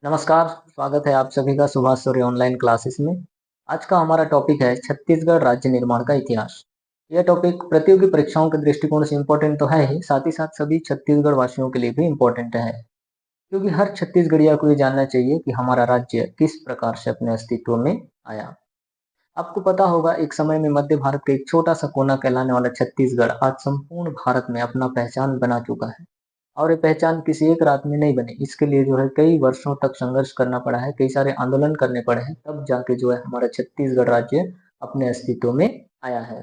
नमस्कार, स्वागत है आप सभी का सुभाष सूर्य ऑनलाइन क्लासेस में। आज का हमारा टॉपिक है छत्तीसगढ़ राज्य निर्माण का इतिहास। यह टॉपिक प्रतियोगी परीक्षाओं के दृष्टिकोण से इम्पोर्टेंट तो है ही, साथ ही साथ सभी छत्तीसगढ़ वासियों के लिए भी इम्पोर्टेंट है, क्योंकि हर छत्तीसगढ़िया को ये जानना चाहिए कि हमारा राज्य किस प्रकार से अपने अस्तित्व में आया। आपको पता होगा, एक समय में मध्य भारत का एक छोटा सा कोना कहलाने वाला छत्तीसगढ़ आज संपूर्ण भारत में अपना पहचान बना चुका है। और ये पहचान किसी एक रात में नहीं बनी, इसके लिए जो है कई वर्षों तक संघर्ष करना पड़ा है, कई सारे आंदोलन करने पड़े हैं, तब जाके जो है हमारा छत्तीसगढ़ राज्य अपने अस्तित्व में आया है।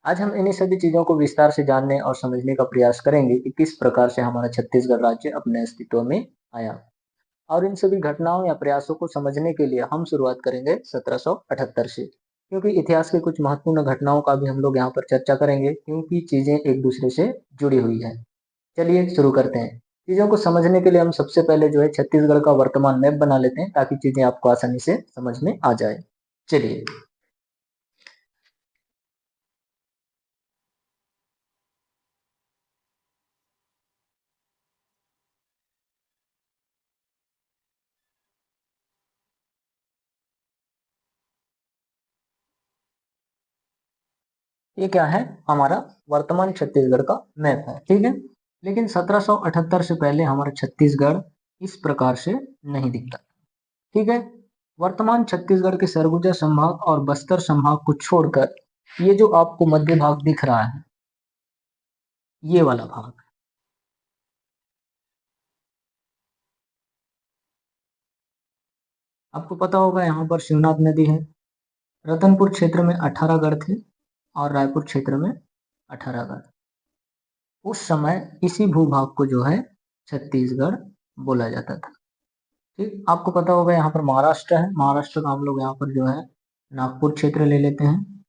आज हम इन्हीं सभी चीजों को विस्तार से जानने और समझने का प्रयास करेंगे कि किस प्रकार से हमारा छत्तीसगढ़ राज्य अपने अस्तित्व में आया। और इन सभी घटनाओं या प्रयासों को समझने के लिए हम शुरुआत करेंगे 1778 से, क्योंकि इतिहास की कुछ महत्वपूर्ण घटनाओं का भी हम लोग यहाँ पर चर्चा करेंगे, क्योंकि चीजें एक दूसरे से जुड़ी हुई है। चलिए शुरू करते हैं। चीजों को समझने के लिए हम सबसे पहले जो है छत्तीसगढ़ का वर्तमान मैप बना लेते हैं, ताकि चीजें आपको आसानी से समझ में आ जाए। चलिए, ये क्या है? हमारा वर्तमान छत्तीसगढ़ का मैप है, ठीक है। लेकिन 1778 से पहले हमारा छत्तीसगढ़ इस प्रकार से नहीं दिखता, ठीक है। वर्तमान छत्तीसगढ़ के सरगुजा संभाग और बस्तर संभाग को छोड़कर ये जो आपको मध्य भाग दिख रहा है, ये वाला भाग, आपको पता होगा यहाँ पर शिवनाथ नदी है। रतनपुर क्षेत्र में 18 गढ़ थे और रायपुर क्षेत्र में 18 गढ़। उस समय इसी भूभाग को जो है छत्तीसगढ़ बोला जाता था, ठीक। आपको पता होगा यहाँ पर महाराष्ट्र है, महाराष्ट्र का हम लोग यहाँ पर जो है नागपुर क्षेत्र ले लेते हैं।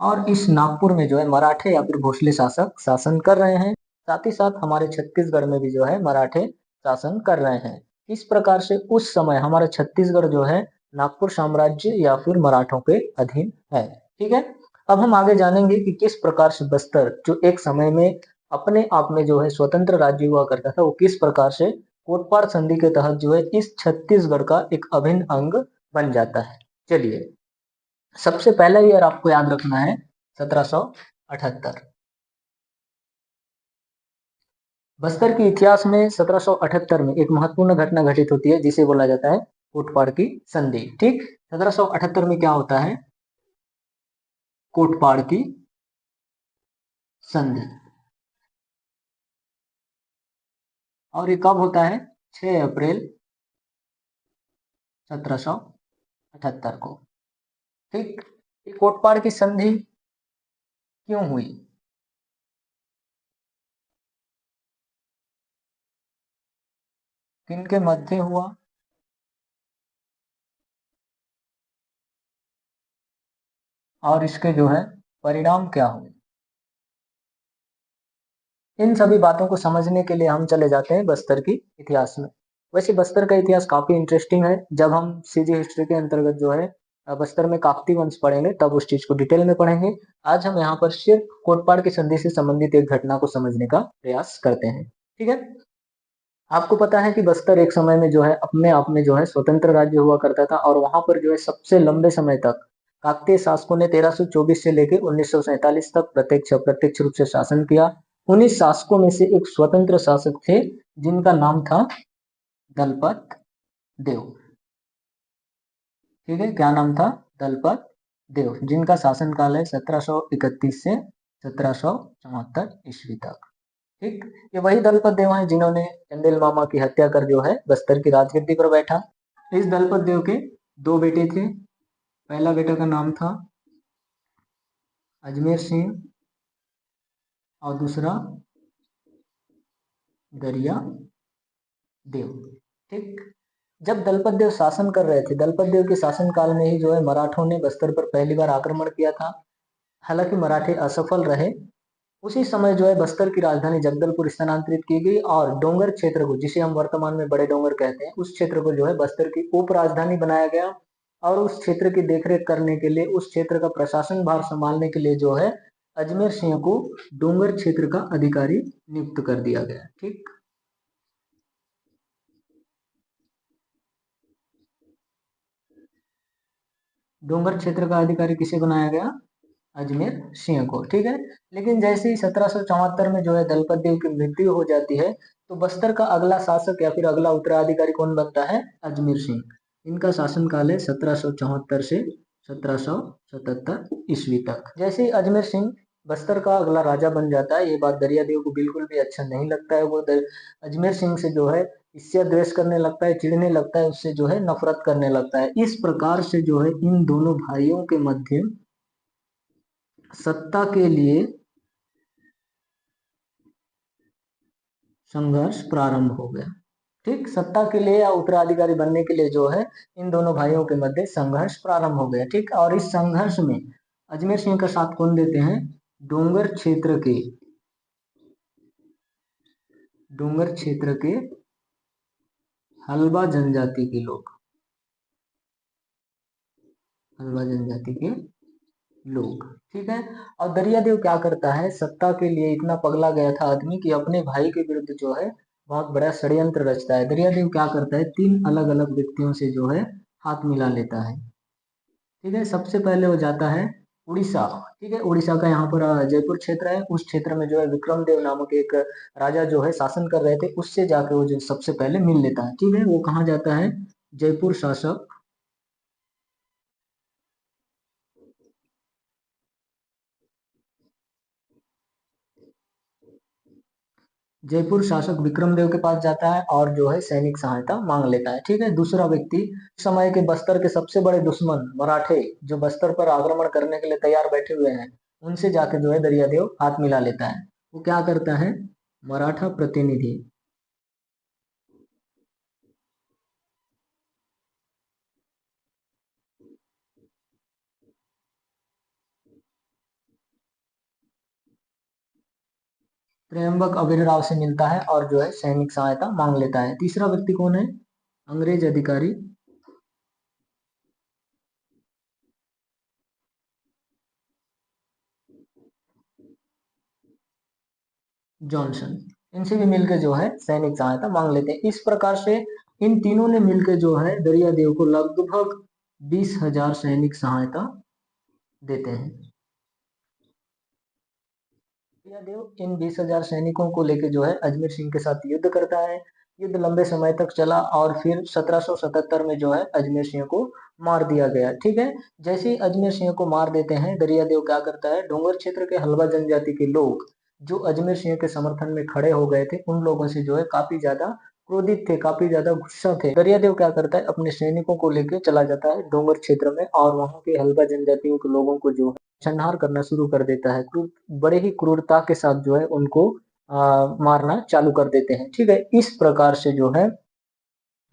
और इस नागपुर में जो है मराठे या फिर भोसले शासक शासन कर रहे हैं। साथ ही साथ हमारे छत्तीसगढ़ में भी जो है मराठे शासन कर रहे हैं। इस प्रकार से उस समय हमारा छत्तीसगढ़ जो है नागपुर साम्राज्य या फिर मराठों के अधीन है, ठीक है। अब हम आगे जानेंगे कि किस प्रकार से बस्तर, जो एक समय में अपने आप में जो है स्वतंत्र राज्य हुआ करता था, वो किस प्रकार से कोटपाड़ संधि के तहत जो है इस छत्तीसगढ़ का एक अभिन्न अंग बन जाता है। चलिए, सबसे पहला ईयर आपको याद रखना है 1778। बस्तर के इतिहास में 1778 में एक महत्वपूर्ण घटना घटित होती है, जिसे बोला जाता है कोटपाड़ की संधि, ठीक। 1778 में क्या होता है? कोटपाड़ की संधि। और ये कब होता है? 6 अप्रैल 1778 को, ठीक। ये कोटपाड़ की संधि क्यों हुई? किनके मध्य हुआ? और इसके जो है परिणाम क्या हुए? इन सभी बातों को समझने के लिए हम चले जाते हैं बस्तर की इतिहास में। वैसे बस्तर का इतिहास काफी इंटरेस्टिंग है। जब हम सीजी हिस्ट्री के अंतर्गत जो है बस्तर में काकती वंश पढ़ेंगे, तब उस चीज को डिटेल में पढ़ेंगे। आज हम यहाँ पर सिर्फ कोटपाड़ की संधि से संबंधित एक घटना को समझने का प्रयास करते हैं, ठीक है। आपको पता है कि बस्तर एक समय में जो है अपने आप में जो है स्वतंत्र राज्य हुआ करता था, और वहां पर जो है सबसे लंबे समय तक काकतीय शासकों ने 1324 से लेकर 1947 तक प्रत्यक्ष अप्रत्यक्ष रूप से शासन किया। उन्हीं शासकों में से एक स्वतंत्र शासक थे, जिनका नाम था दलपत देव, ठीक है। क्या नाम था? दलपत देव, जिनका शासन काल है 1731 से 1774 ईस्वी तक, ठीक। ये वही दलपत देव हैं जिन्होंने चंदेल मामा की हत्या कर जो है बस्तर की राजगद्दी पर बैठा। इस दलपत देव के दो बेटे थे। पहला बेटा का नाम था अजमेर सिंह, और दूसरा दरिया देव, ठीक। जब दलपत देव शासन कर रहे थे, दलपत देव के शासन काल में ही जो है मराठों ने बस्तर पर पहली बार आक्रमण किया था। हालांकि मराठे असफल रहे। उसी समय जो है बस्तर की राजधानी जगदलपुर स्थानांतरित की गई, और डोंगर क्षेत्र को, जिसे हम वर्तमान में बड़े डोंगर कहते हैं, उस क्षेत्र को जो है बस्तर की उप राजधानी बनाया गया। और उस क्षेत्र की देखरेख करने के लिए, उस क्षेत्र का प्रशासन भार संभालने के लिए जो है अजमेर सिंह को डोंगर क्षेत्र का अधिकारी नियुक्त कर दिया गया, ठीक। डोंगर क्षेत्र का अधिकारी किसे बनाया गया? अजमेर सिंह को, ठीक है। लेकिन जैसे ही 1774 में जो है दलपत देव की मृत्यु हो जाती है, तो बस्तर का अगला शासक या फिर अगला उत्तराधिकारी कौन बनता है? अजमेर सिंह। इनका शासनकाल है 1774 से 1777 ईस्वी तक। जैसे ही अजमेर सिंह बस्तर का अगला राजा बन जाता है, ये बात दरियादेव को बिल्कुल भी अच्छा नहीं लगता है। वो अजमेर सिंह से जो है इससे द्वेष करने लगता है, चिढ़ने लगता है, उससे जो है नफरत करने लगता है। इस प्रकार से जो है इन दोनों भाइयों के मध्य सत्ता के लिए संघर्ष प्रारंभ हो गया। ठीक, सत्ता के लिए या उत्तराधिकारी बनने के लिए जो है इन दोनों भाइयों के मध्य संघर्ष प्रारंभ हो गया। ठीक, और इस संघर्ष में अजमेर सिंह का साथ कौन देते हैं? डोंगर क्षेत्र के हलबा जनजाति के लोग, हलबा जनजाति के लोग, ठीक है। और दरियादेव क्या करता है, सत्ता के लिए इतना पगला गया था आदमी कि अपने भाई के विरुद्ध जो है बहुत बड़ा षड्यंत्र रचता है। दरियादेव क्या करता है, 3 अलग अलग व्यक्तियों से जो है हाथ मिला लेता है। ठीक है, सबसे पहले वो जाता है उड़ीसा। ठीक है, उड़ीसा का यहाँ पर जयपुर क्षेत्र है, उस क्षेत्र में जो है विक्रम देव नामक एक राजा जो है शासन कर रहे थे, उससे जाके वो जो सबसे पहले मिल लेता है। ठीक है, वो कहाँ जाता है? जयपुर शासक, जयपुर शासक विक्रमदेव के पास जाता है और जो है सैनिक सहायता मांग लेता है। ठीक है, दूसरा व्यक्ति समय के बस्तर के सबसे बड़े दुश्मन मराठे, जो बस्तर पर आक्रमण करने के लिए तैयार बैठे हुए हैं, उनसे जाके जो है दरियादेव हाथ मिला लेता है। वो क्या करता है? मराठा प्रतिनिधि, त्र्यंबक अभिनराव से मिलता है और जो है सैनिक सहायता मांग लेता है। तीसरा व्यक्ति कौन है? अंग्रेज अधिकारी जॉनसन, इनसे भी मिलकर जो है सैनिक सहायता मांग लेते हैं। इस प्रकार से इन तीनों ने मिलकर जो है दरियादेव को लगभग 20,000 सैनिक सहायता देते हैं। दरियादेव इन 20,000 सैनिकों को लेकर जो है अजमेर सिंह के साथ युद्ध करता है। युद्ध लंबे समय तक चला और फिर 1777 में जो है अजमेर सिंह को मार दिया गया। ठीक है, जैसे ही अजमेर सिंह को मार देते हैं, दरियादेव क्या करता है, डोंगर क्षेत्र के हलवा जनजाति के लोग जो अजमेर सिंह के समर्थन में खड़े हो गए थे, उन लोगों से जो है काफी ज्यादा क्रोधित थे, काफी ज्यादा गुस्सा थे। दरियादेव क्या करता है, अपने सैनिकों को लेकर चला जाता है डोंगर क्षेत्र में और वहां के हलवा जनजातियों के लोगों को जो संहार करना शुरू कर देता है। बड़े ही क्रूरता के साथ जो है उनको मारना चालू कर देते हैं। ठीक है, इस प्रकार से जो है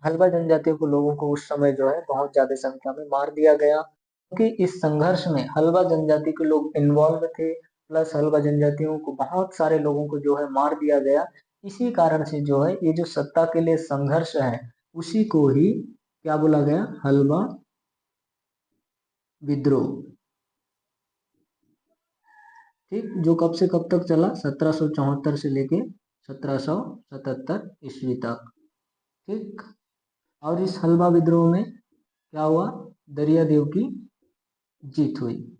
हल्बा जनजाति के लोगों को उस समय जो है बहुत ज्यादा संख्या में मार दिया गया, क्योंकि इस संघर्ष में हल्बा जनजाति के लोग इन्वॉल्व थे, प्लस हल्बा जनजातियों को बहुत सारे लोगों को जो है मार दिया गया। इसी कारण से जो है ये जो सत्ता के लिए संघर्ष है, उसी को ही क्या बोला गया? हल्बा विद्रोह। ठीक, जो कब से कब तक चला? 1774 से लेके 1777 ईस्वी तक। ठीक, और इस हलवा विद्रोह में क्या हुआ? दरियादेव की जीत हुई।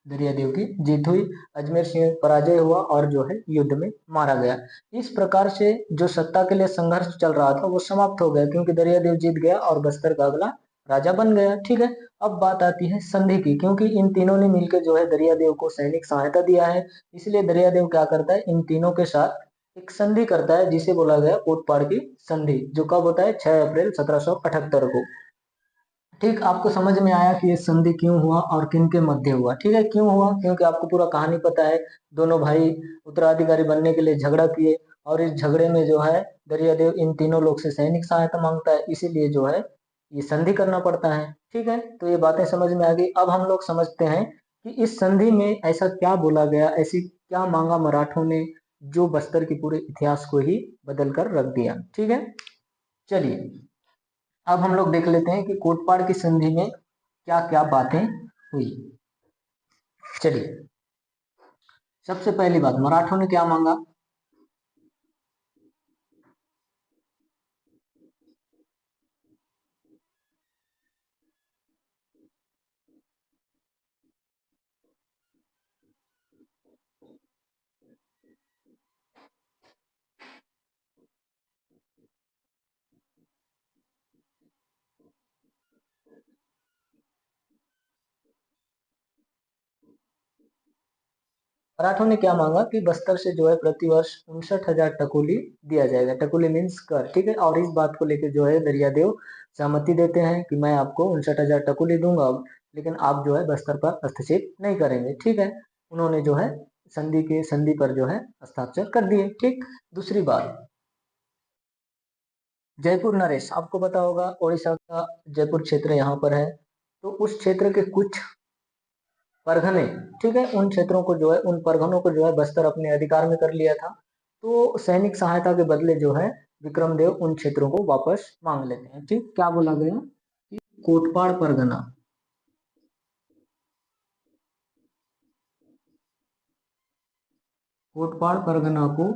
दरियादेव की जीत हुई, अजमेर सिंह पराजय हुआ और जो है युद्ध में मारा गया। इस प्रकार से जो सत्ता के लिए संघर्ष चल रहा था वो समाप्त हो गया, क्योंकि दरियादेव जीत गया और बस्तर का अगला राजा बन गया। ठीक है, अब बात आती है संधि की, क्योंकि इन तीनों ने मिलकर जो है दरियादेव को सैनिक सहायता दिया है, इसलिए दरियादेव क्या करता है, इन तीनों के साथ एक संधि करता है, जिसे बोला गया कोटपाड़ की संधि, जो कब होता है? 6 अप्रैल 1778 को। ठीक, आपको समझ में आया कि ये संधि क्यों हुआ और किन के मध्य हुआ? ठीक है, क्यों हुआ? क्योंकि आपको पूरा कहानी पता है। दोनों भाई उत्तराधिकारी बनने के लिए झगड़ा किए और इस झगड़े में जो है दरियादेव इन तीनों लोग से सैनिक सहायता मांगता है, इसीलिए जो है ये संधि करना पड़ता है। ठीक है, तो ये बातें समझ में आ गई। अब हम लोग समझते हैं कि इस संधि में ऐसा क्या बोला गया, ऐसी क्या मांगा मराठों ने, जो बस्तर के पूरे इतिहास को ही बदल कर रख दिया। ठीक है, चलिए अब हम लोग देख लेते हैं कि कोटपाड़ की संधि में क्या क्या बातें हुई। चलिए, सबसे पहली बात, मराठों ने क्या मांगा? मराठों ने क्या मांगा कि बस्तर से जो है प्रतिवर्ष 59,000 टकूली दिया जाएगा। टकूली मीन्स कर, ठीक है। और इस बात को लेकर जो है दरियादेव सहमति देते हैं कि मैं आपको 59,000 टकूली दूंगा, लेकिन आप जो है बस्तर पर हस्तक्षेप नहीं करेंगे, ठीक है। उन्होंने जो है संधि पर जो है हस्ताक्षर कर दिए, ठीक। दूसरी बात, जयपुर नरेश, आपको पता होगा ओडिशा का जयपुर क्षेत्र यहाँ पर है। तो उस क्षेत्र के कुछ परगने, ठीक है, उन क्षेत्रों को जो है, उन परगनों को जो है बस्तर अपने अधिकार में कर लिया था। तो सैनिक सहायता के बदले जो है विक्रमदेव उन क्षेत्रों को वापस मांग लेते हैं, ठीक। क्या बोला गया कि कोटपाड़ परगना, कोटपाड़ परगना को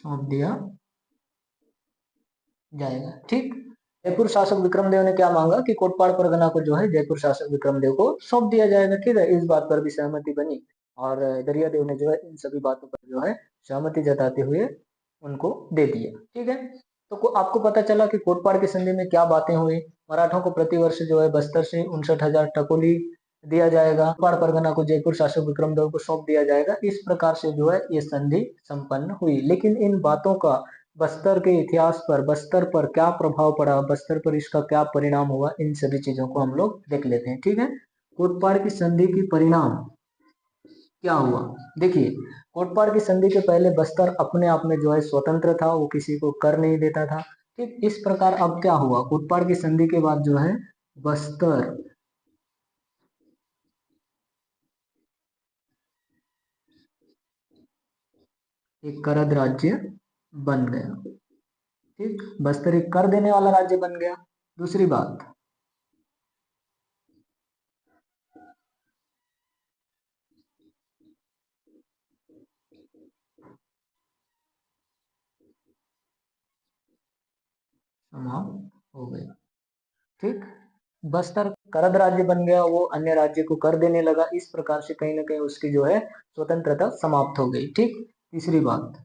सौंप दिया जाएगा, ठीक। जयपुर शासक विक्रमदेव ने क्या मांगा कि कोटपाड़ परगना को जो है जयपुर शासक विक्रमदेव को सौंप दिया जाएगा, ठीक है। इस बात पर भी सहमति बनी और दरियादेव ने जो है इन सभी बातों पर जो है सहमति जताते हुए उनको दे दिया, ठीक है। तो आपको पता चला कि कोटपाड़ की संधि में क्या बातें हुई। मराठों को प्रतिवर्ष जो है बस्तर से 59,000 टकोली दिया जाएगा, कोटपाड़ परगना को जयपुर शासक विक्रमदेव को सौंप दिया जाएगा। इस प्रकार से जो है ये संधि संपन्न हुई। लेकिन इन बातों का बस्तर के इतिहास पर, बस्तर पर क्या प्रभाव पड़ा, बस्तर पर इसका क्या परिणाम हुआ, इन सभी चीजों को हम लोग देख लेते हैं, ठीक है। कोटपाड़ की संधि की परिणाम क्या हुआ? देखिए, कोटपाड़ की संधि के पहले बस्तर अपने आप में जो है स्वतंत्र था, वो किसी को कर नहीं देता था, ठीक। इस प्रकार अब क्या हुआ, कोटपाड़ की संधि के बाद जो है बस्तर एक करद राज्य बन गया, ठीक। बस्तर एक कर देने वाला राज्य बन गया। दूसरी बात, समाप्त हो गया, ठीक। बस्तर करद राज्य बन गया, वो अन्य राज्य को कर देने लगा। इस प्रकार से कहीं ना कहीं उसकी जो है स्वतंत्रता समाप्त हो गई, ठीक। तीसरी बात,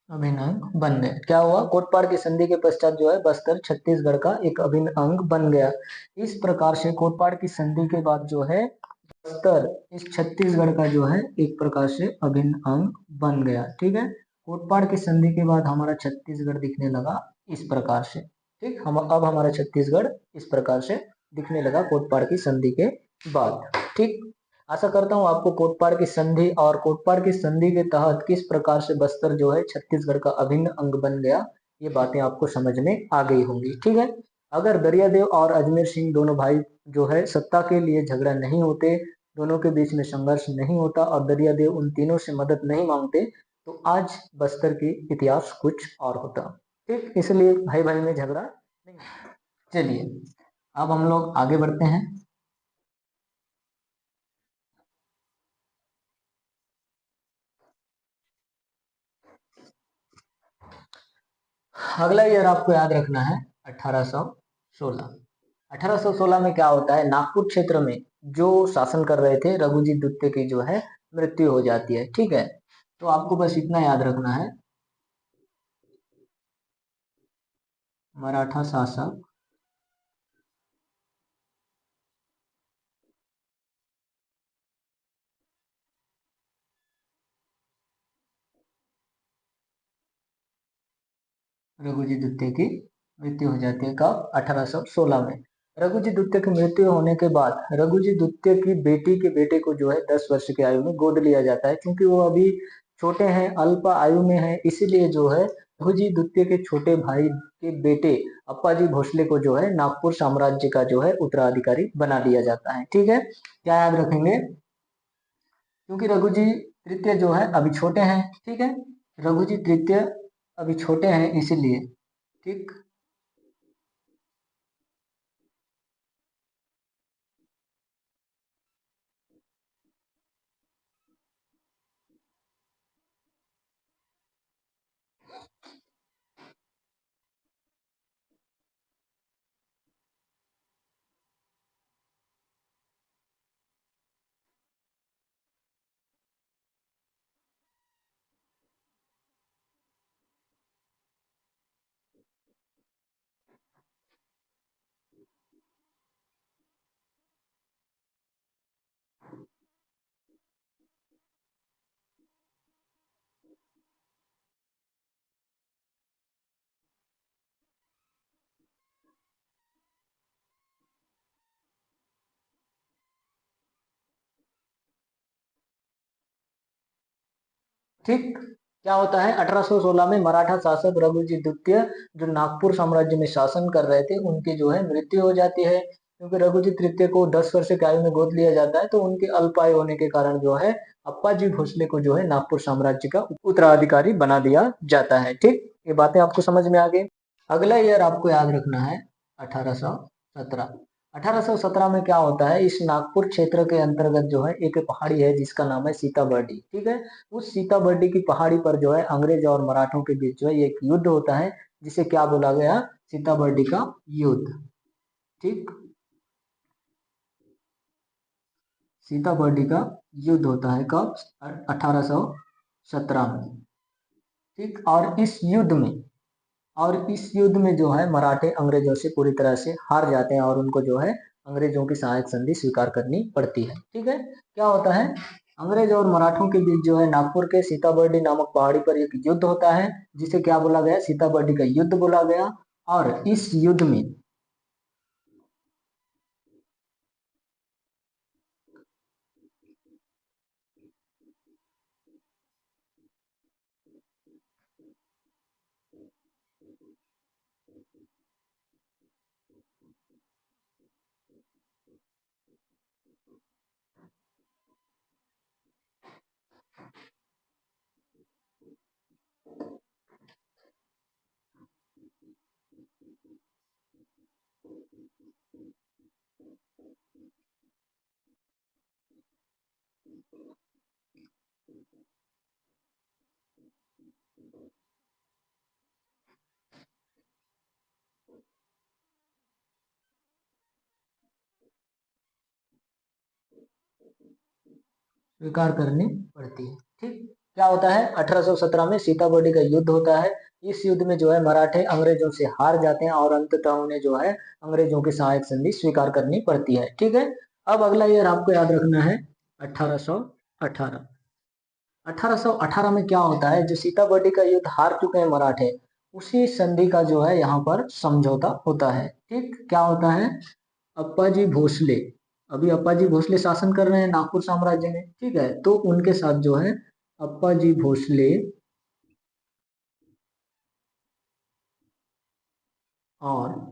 अभिन्न अंग बन गए। क्या हुआ, कोटपाड़ की संधि के पश्चात जो है बस्तर छत्तीसगढ़ का एक अभिन्न अंग बन गया। इस प्रकार से कोटपाड़ की संधि के बाद जो है बस्तर इस छत्तीसगढ़ का जो है एक प्रकार से अभिन्न अंग बन गया, ठीक है। कोटपाड़ की संधि के बाद हमारा छत्तीसगढ़ दिखने लगा इस प्रकार से, ठीक। हम अब हमारा छत्तीसगढ़ इस प्रकार से दिखने लगा कोटपाड़ की संधि के बाद, ठीक। आशा करता हूँ आपको कोटपाड़ की संधि और कोटपाड़ की संधि के तहत किस प्रकार से बस्तर जो है छत्तीसगढ़ का अभिन्न अंग बन गया, ये बातें आपको समझ में आ गई होंगी, ठीक है। अगर दरियादेव और अजमेर सिंह दोनों भाई जो है सत्ता के लिए झगड़ा नहीं होते, दोनों के बीच में संघर्ष नहीं होता और दरियादेव उन तीनों से मदद नहीं मांगते, तो आज बस्तर की इतिहास कुछ और होता, ठीक। इसलिए भाई भाई में झगड़ा नहीं। चलिए, अब हम लोग आगे बढ़ते हैं। अगला ईयर आपको याद रखना है 1816। 1816 में क्या होता है, नागपुर क्षेत्र में जो शासन कर रहे थे रघुजीत द्वितीय की जो है मृत्यु हो जाती है, ठीक है। तो आपको बस इतना याद रखना है, मराठा शासक रघुजी द्वितीय की मृत्यु हो जाती है कब? 1816 में। रघुजी द्वितीय की मृत्यु होने के बाद रघुजी द्वितीय की बेटी के बेटे को जो है 10 वर्ष की आयु में गोद लिया जाता है, क्योंकि वो अभी छोटे हैं, अल्प आयु में है, इसीलिए जो है रघुजी द्वितीय के छोटे भाई के बेटे अप्पाजी भोसले को जो है नागपुर साम्राज्य का जो है उत्तराधिकारी बना दिया जाता है। ठीक है, क्या याद रखेंगे? क्योंकि रघुजी तृतीय जो है अभी छोटे हैं। ठीक है, रघुजी तृतीय अभी छोटे हैं इसीलिए। ठीक, ठीक। क्या होता है 1816 में मराठा शासक रघुजी द्वितीय जो नागपुर साम्राज्य में शासन कर रहे थे, उनकी जो है मृत्यु हो जाती है। क्योंकि रघुजी तृतीय को 10 वर्ष की आयु में गोद लिया जाता है, तो उनके अल्पायु होने के कारण जो है अप्पाजी भोसले को जो है नागपुर साम्राज्य का उत्तराधिकारी बना दिया जाता है। ठीक, ये बातें आपको समझ में आ गई। अगला ईयर आपको याद रखना है 1817। 1817 में क्या होता है, इस नागपुर क्षेत्र के अंतर्गत जो है एक पहाड़ी है जिसका नाम है सीताबर्डी। ठीक है, उस सीताबर्डी की पहाड़ी पर जो है अंग्रेज और मराठों के बीच जो है एक युद्ध होता है, जिसे क्या बोला गया? सीताबर्डी का युद्ध। ठीक, सीताबर्डी का युद्ध होता है कब? 1817 में। ठीक, और इस युद्ध में जो है मराठे अंग्रेजों से पूरी तरह से हार जाते हैं और उनको जो है अंग्रेजों की सहायक संधि स्वीकार करनी पड़ती है। ठीक है, क्या होता है, अंग्रेज और मराठों के बीच जो है नागपुर के सीताबर्डी नामक पहाड़ी पर एक युद्ध होता है, जिसे क्या बोला गया? सीताबर्डी का युद्ध बोला गया। और इस युद्ध में स्वीकार करनी पड़ती है। ठीक, क्या होता है 1817 में सीताबर्डी का युद्ध होता है। इस युद्ध में जो है मराठे अंग्रेजों से हार जाते हैं और अंततः उन्हें जो है अंग्रेजों की सहायक संधि स्वीकार करनी पड़ती है। ठीक है, अब अगला ईयर आपको याद रखना है 1818। 1818 में क्या होता है, जो सीताबर्डी का युद्ध हार चुके हैं मराठे, उसी संधि का जो है यहाँ पर समझौता होता है। ठीक, क्या होता है, अप्पाजी भोसले, अभी अप्पाजी भोसले शासन कर रहे हैं नागपुर साम्राज्य में। ठीक है, तो उनके साथ जो है अप्पाजी भोसले और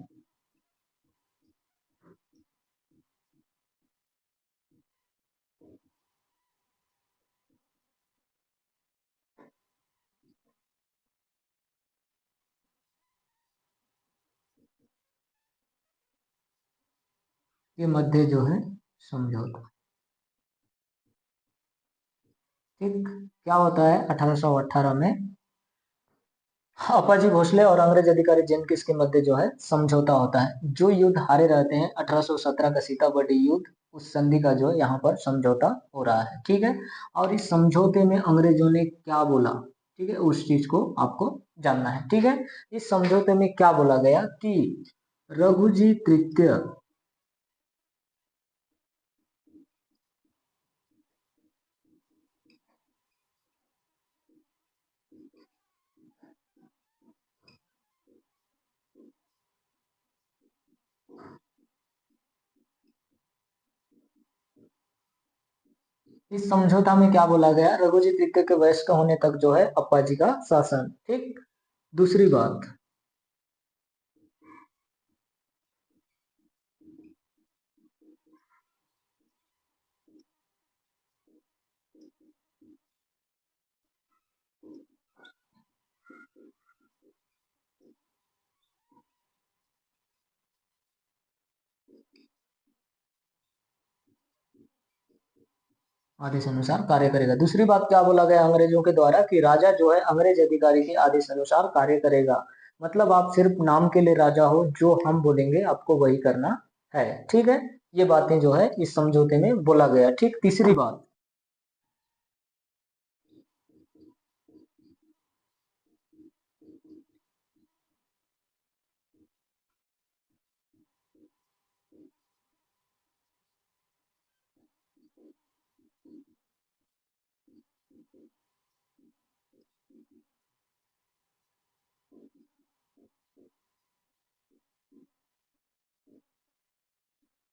के मध्य जो है समझौता। ठीक, क्या होता है 1818 में अप्पाजी भोसले और अंग्रेज अधिकारी जेनकिंस के मध्य जो है समझौता होता है। जो युद्ध हारे रहते हैं 1817 का सीताबर्डी युद्ध, उस संधि का जो है यहाँ पर समझौता हो रहा है। ठीक है, और इस समझौते में अंग्रेजों ने क्या बोला? ठीक है, उस चीज को आपको जानना है। ठीक है, इस समझौते में क्या बोला गया कि रघुजी तृतीय इस समझौता में क्या बोला गया, रघुजी तृतीय के वयस्क होने तक जो है अप्पाजी का शासन। ठीक। दूसरी बात, आदेश अनुसार कार्य करेगा। दूसरी बात क्या बोला गया अंग्रेजों के द्वारा कि राजा जो है अंग्रेज अधिकारी के आदेश अनुसार कार्य करेगा। मतलब आप सिर्फ नाम के लिए राजा हो, जो हम बोलेंगे आपको वही करना है। ठीक है, ये बातें जो है इस समझौते में बोला गया। ठीक। तीसरी बात,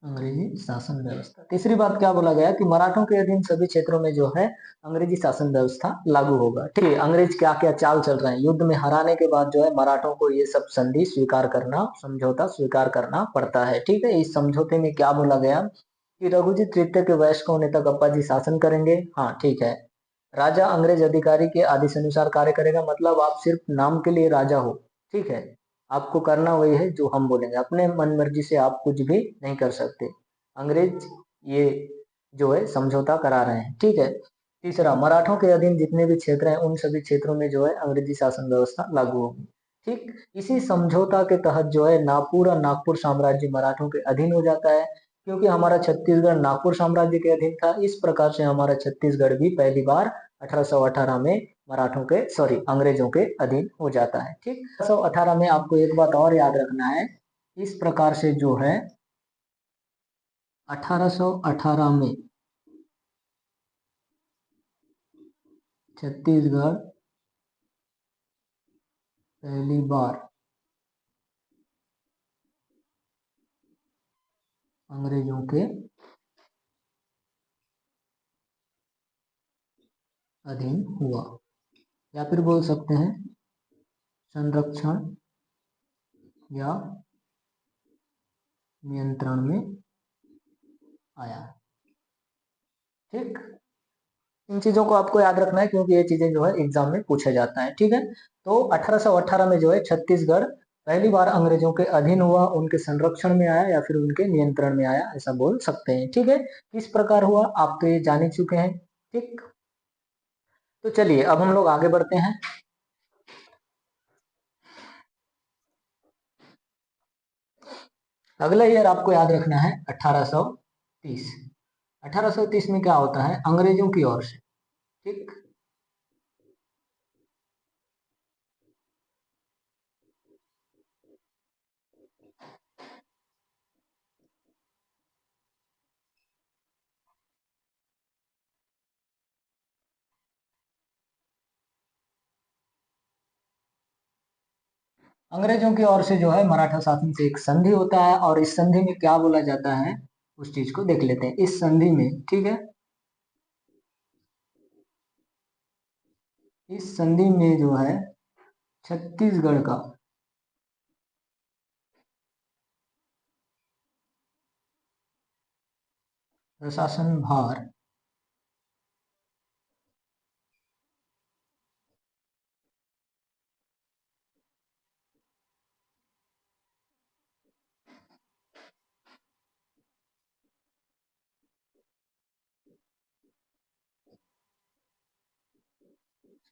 अंग्रेजी शासन व्यवस्था। तीसरी बात क्या बोला गया कि मराठों के अधीन सभी क्षेत्रों में जो है अंग्रेजी शासन व्यवस्था लागू होगा। ठीक है, अंग्रेज क्या क्या चाल चल रहे हैं, युद्ध में हराने के बाद जो है मराठों को ये सब संधि स्वीकार करना, समझौता स्वीकार करना पड़ता है। ठीक है, इस समझौते में क्या बोला गया कि रघुजी तृतीय के वयस्क होने तक अप्पाजी शासन करेंगे। हाँ ठीक है। राजा अंग्रेज अधिकारी के आदेश अनुसार कार्य करेगा, मतलब आप सिर्फ नाम के लिए राजा हो। ठीक है, आपको करना वही है जो हम बोलेंगे, अपने मन मर्जी से आप कुछ भी नहीं कर सकते। अंग्रेज ये जो है समझौता करा रहे हैं। ठीक है। तीसरा, मराठों के अधीन जितने भी क्षेत्र हैं उन सभी क्षेत्रों में जो है अंग्रेजी शासन व्यवस्था लागू होगी। ठीक। इसी समझौता के तहत जो है पूरा नागपुर साम्राज्य मराठों के अधीन हो जाता है, क्योंकि हमारा छत्तीसगढ़ नागपुर साम्राज्य के अधीन था। इस प्रकार से हमारा छत्तीसगढ़ भी पहली बार 1818 में मराठों के अंग्रेजों के अधीन हो जाता है। ठीक। 1818 में आपको एक बात और याद रखना है, इस प्रकार से जो है 1818 में छत्तीसगढ़ पहली बार अंग्रेजों के अधीन हुआ, या फिर बोल सकते हैं संरक्षण या नियंत्रण में आया। ठीक। इन चीजों को आपको याद रखना है, क्योंकि ये चीजें जो है एग्जाम में पूछा जाता है। ठीक है। तो 1818 में जो है छत्तीसगढ़ पहली बार अंग्रेजों के अधीन हुआ, उनके संरक्षण में आया या फिर उनके नियंत्रण में आया, ऐसा बोल सकते हैं। ठीक है। किस प्रकार हुआ आप तो ये जान ही चुके हैं। ठीक। तो चलिए अब हम लोग आगे बढ़ते हैं। अगला ईयर आपको याद रखना है 1830। 1830 में क्या होता है, अंग्रेजों की ओर से। ठीक। अंग्रेजों की ओर से जो है मराठा शासन से एक संधि होता है, और इस संधि में क्या बोला जाता है उस चीज को देख लेते हैं। इस संधि में, ठीक है, इस संधि में जो है छत्तीसगढ़ का प्रशासन भार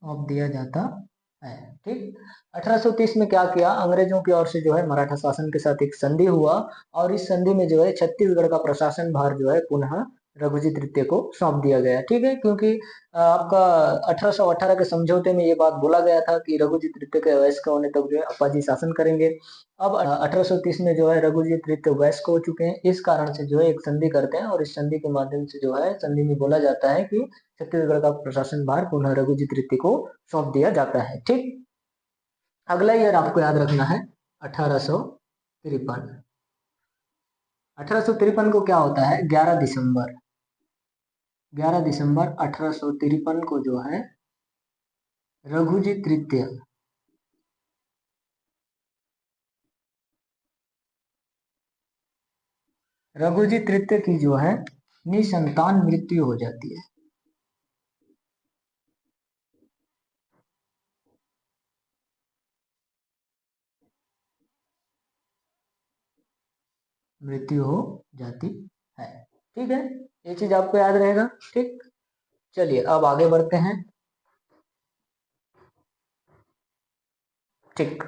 सौंप दिया जाता है। ठीक। 1830 में क्या किया, अंग्रेजों की ओर से जो है मराठा शासन के साथ एक संधि हुआ, और इस संधि में जो है छत्तीसगढ़ का प्रशासन भार जो है पुनः रघुजी तृतीय को सौंप दिया गया। ठीक है, क्योंकि आपका 1818 के समझौते में ये बात बोला गया था कि रघुजी तृतीय के वयस्क होने तक जो है अप्पाजी शासन करेंगे। अब 1830 में जो है रघुजी तृतीय वयस्क हो चुके हैं, इस कारण से जो है एक संधि करते हैं, और इस संधि के माध्यम से जो है संधि में बोला जाता है कि छत्तीसगढ़ का प्रशासन भार पुनः रघुजी तृतीय को सौंप दिया जाता है। ठीक। अगला ईयर आपको याद रखना है 1853। 1853 को क्या होता है, 11 दिसंबर। 11 दिसंबर 1853 को जो है रघुजी तृतीय की जो है निसंतान मृत्यु हो जाती है। मृत्यु हो जाती है। ठीक है, ये चीज आपको याद रहेगा। ठीक, चलिए अब आगे बढ़ते हैं। ठीक,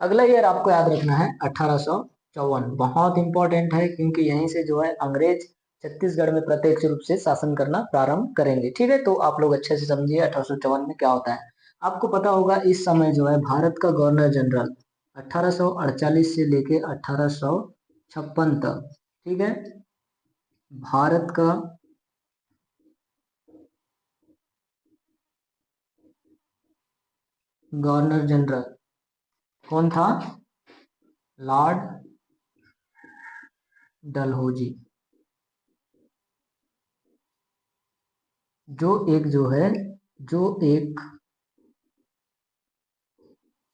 अगला ईयर आपको याद रखना है 1854। बहुत इंपॉर्टेंट है क्योंकि यहीं से जो है अंग्रेज छत्तीसगढ़ में प्रत्यक्ष रूप से शासन करना प्रारंभ करेंगे। ठीक है, तो आप लोग अच्छे से समझिए 1854 में क्या होता है। आपको पता होगा इस समय जो है भारत का गवर्नर जनरल 1848 से लेके 1856 तक, ठीक है, भारत का गवर्नर जनरल कौन था? लॉर्ड डलहौजी, जो एक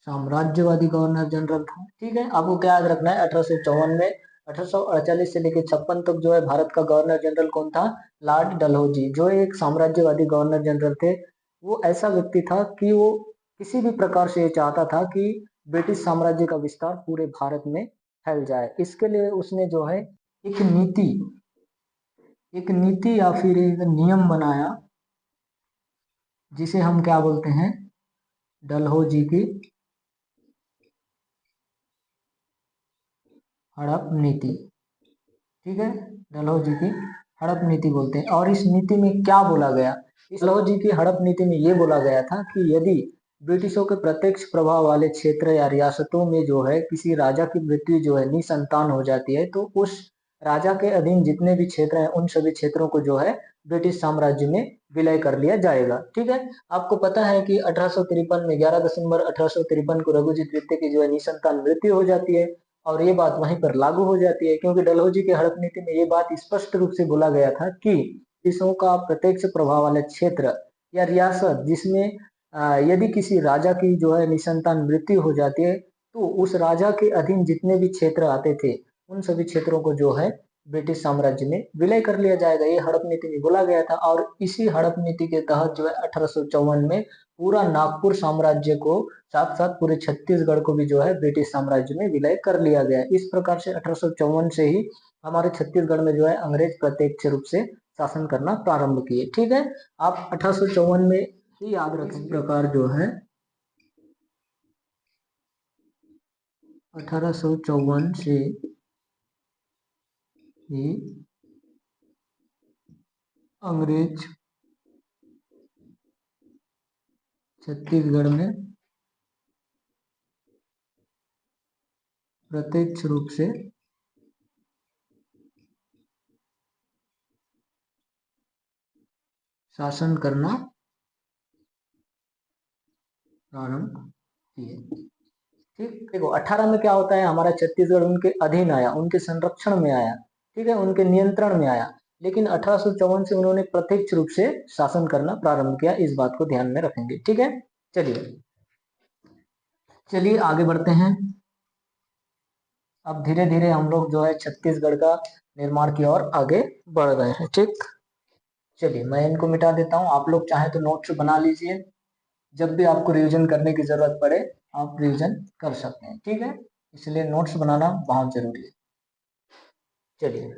साम्राज्यवादी गवर्नर जनरल था। ठीक है, आपको क्या याद रखना है 1854 में 1848 से लेकर 56 तक जो है भारत का गवर्नर जनरल कौन था? लॉर्ड डलहौजी, जो एक साम्राज्यवादी गवर्नर जनरल थे। वो ऐसा व्यक्ति था कि वो किसी भी प्रकार से ये चाहता था कि ब्रिटिश साम्राज्य का विस्तार पूरे भारत में फैल जाए। इसके लिए उसने जो है एक नीति या फिर एक नियम बनाया जिसे हम क्या बोलते हैं? डलहौजी की हड़प नीति। ठीक है, डलहौजी की हड़प नीति बोलते हैं। और इस नीति में क्या बोला गया? इस डलहौजी की हड़प नीति में ये बोला गया था कि यदि ब्रिटिशों के प्रत्यक्ष प्रभाव वाले क्षेत्र या रियासतों में जो है किसी राजा की मृत्यु जो है निसंतान हो जाती है, तो उस राजा के अधीन जितने भी क्षेत्र हैं उन सभी क्षेत्रों को जो है ब्रिटिश साम्राज्य में विलय कर लिया जाएगा। ठीक है, आपको पता है कि 1853 में 11 दिसंबर 1853 को रघुजी तृतीय की जो है निसंतान मृत्यु हो जाती है। और ये बात वहीं पर लागू हो जाती है क्योंकि डलहौजी की हड़प नीति में ये बात स्पष्ट रूप से बोला गया था कि ब्रिटिशों का प्रत्यक्ष प्रभाव वाले क्षेत्र या रियासत जिसमें यदि किसी राजा की जो है निसंतान मृत्यु हो जाती है, तो उस राजा के अधीन जितने भी क्षेत्र आते थे उन सभी क्षेत्रों को जो है ब्रिटिश साम्राज्य में विलय कर लिया जाएगा। ये हड़प नीति में बोला गया था। और इसी हड़प नीति के तहत जो है 1854 में पूरा नागपुर साम्राज्य को साथ साथ पूरे छत्तीसगढ़ को भी जो है ब्रिटिश साम्राज्य में विलय कर लिया गया। इस प्रकार से 1854 से ही हमारे छत्तीसगढ़ में जो है अंग्रेज प्रत्यक्ष रूप से शासन करना प्रारंभ किए। ठीक है, आप 1854 में ही याद रखें। इस प्रकार जो है 1854 से ही अंग्रेज छत्तीसगढ़ में प्रत्यक्ष रूप से शासन करना प्रारंभ किए। ठीक, देखो 18 में क्या होता है, हमारा छत्तीसगढ़ उनके अधीन आया, उनके संरक्षण में आया। ठीक है, उनके नियंत्रण में आया। लेकिन 1854 से उन्होंने प्रत्यक्ष रूप से शासन करना प्रारंभ किया। इस बात को ध्यान में रखेंगे। ठीक है, चलिए आगे बढ़ते हैं। अब धीरे धीरे हम लोग जो है छत्तीसगढ़ का निर्माण की ओर आगे बढ़ रहे हैं। ठीक, चलिए मैं इनको मिटा देता हूँ। आप लोग चाहे तो नोट्स बना लीजिए, जब भी आपको रिवीजन करने की जरूरत पड़े आप रिवीजन कर सकते हैं। ठीक है, इसलिए नोट्स बनाना बहुत जरूरी है। चलिए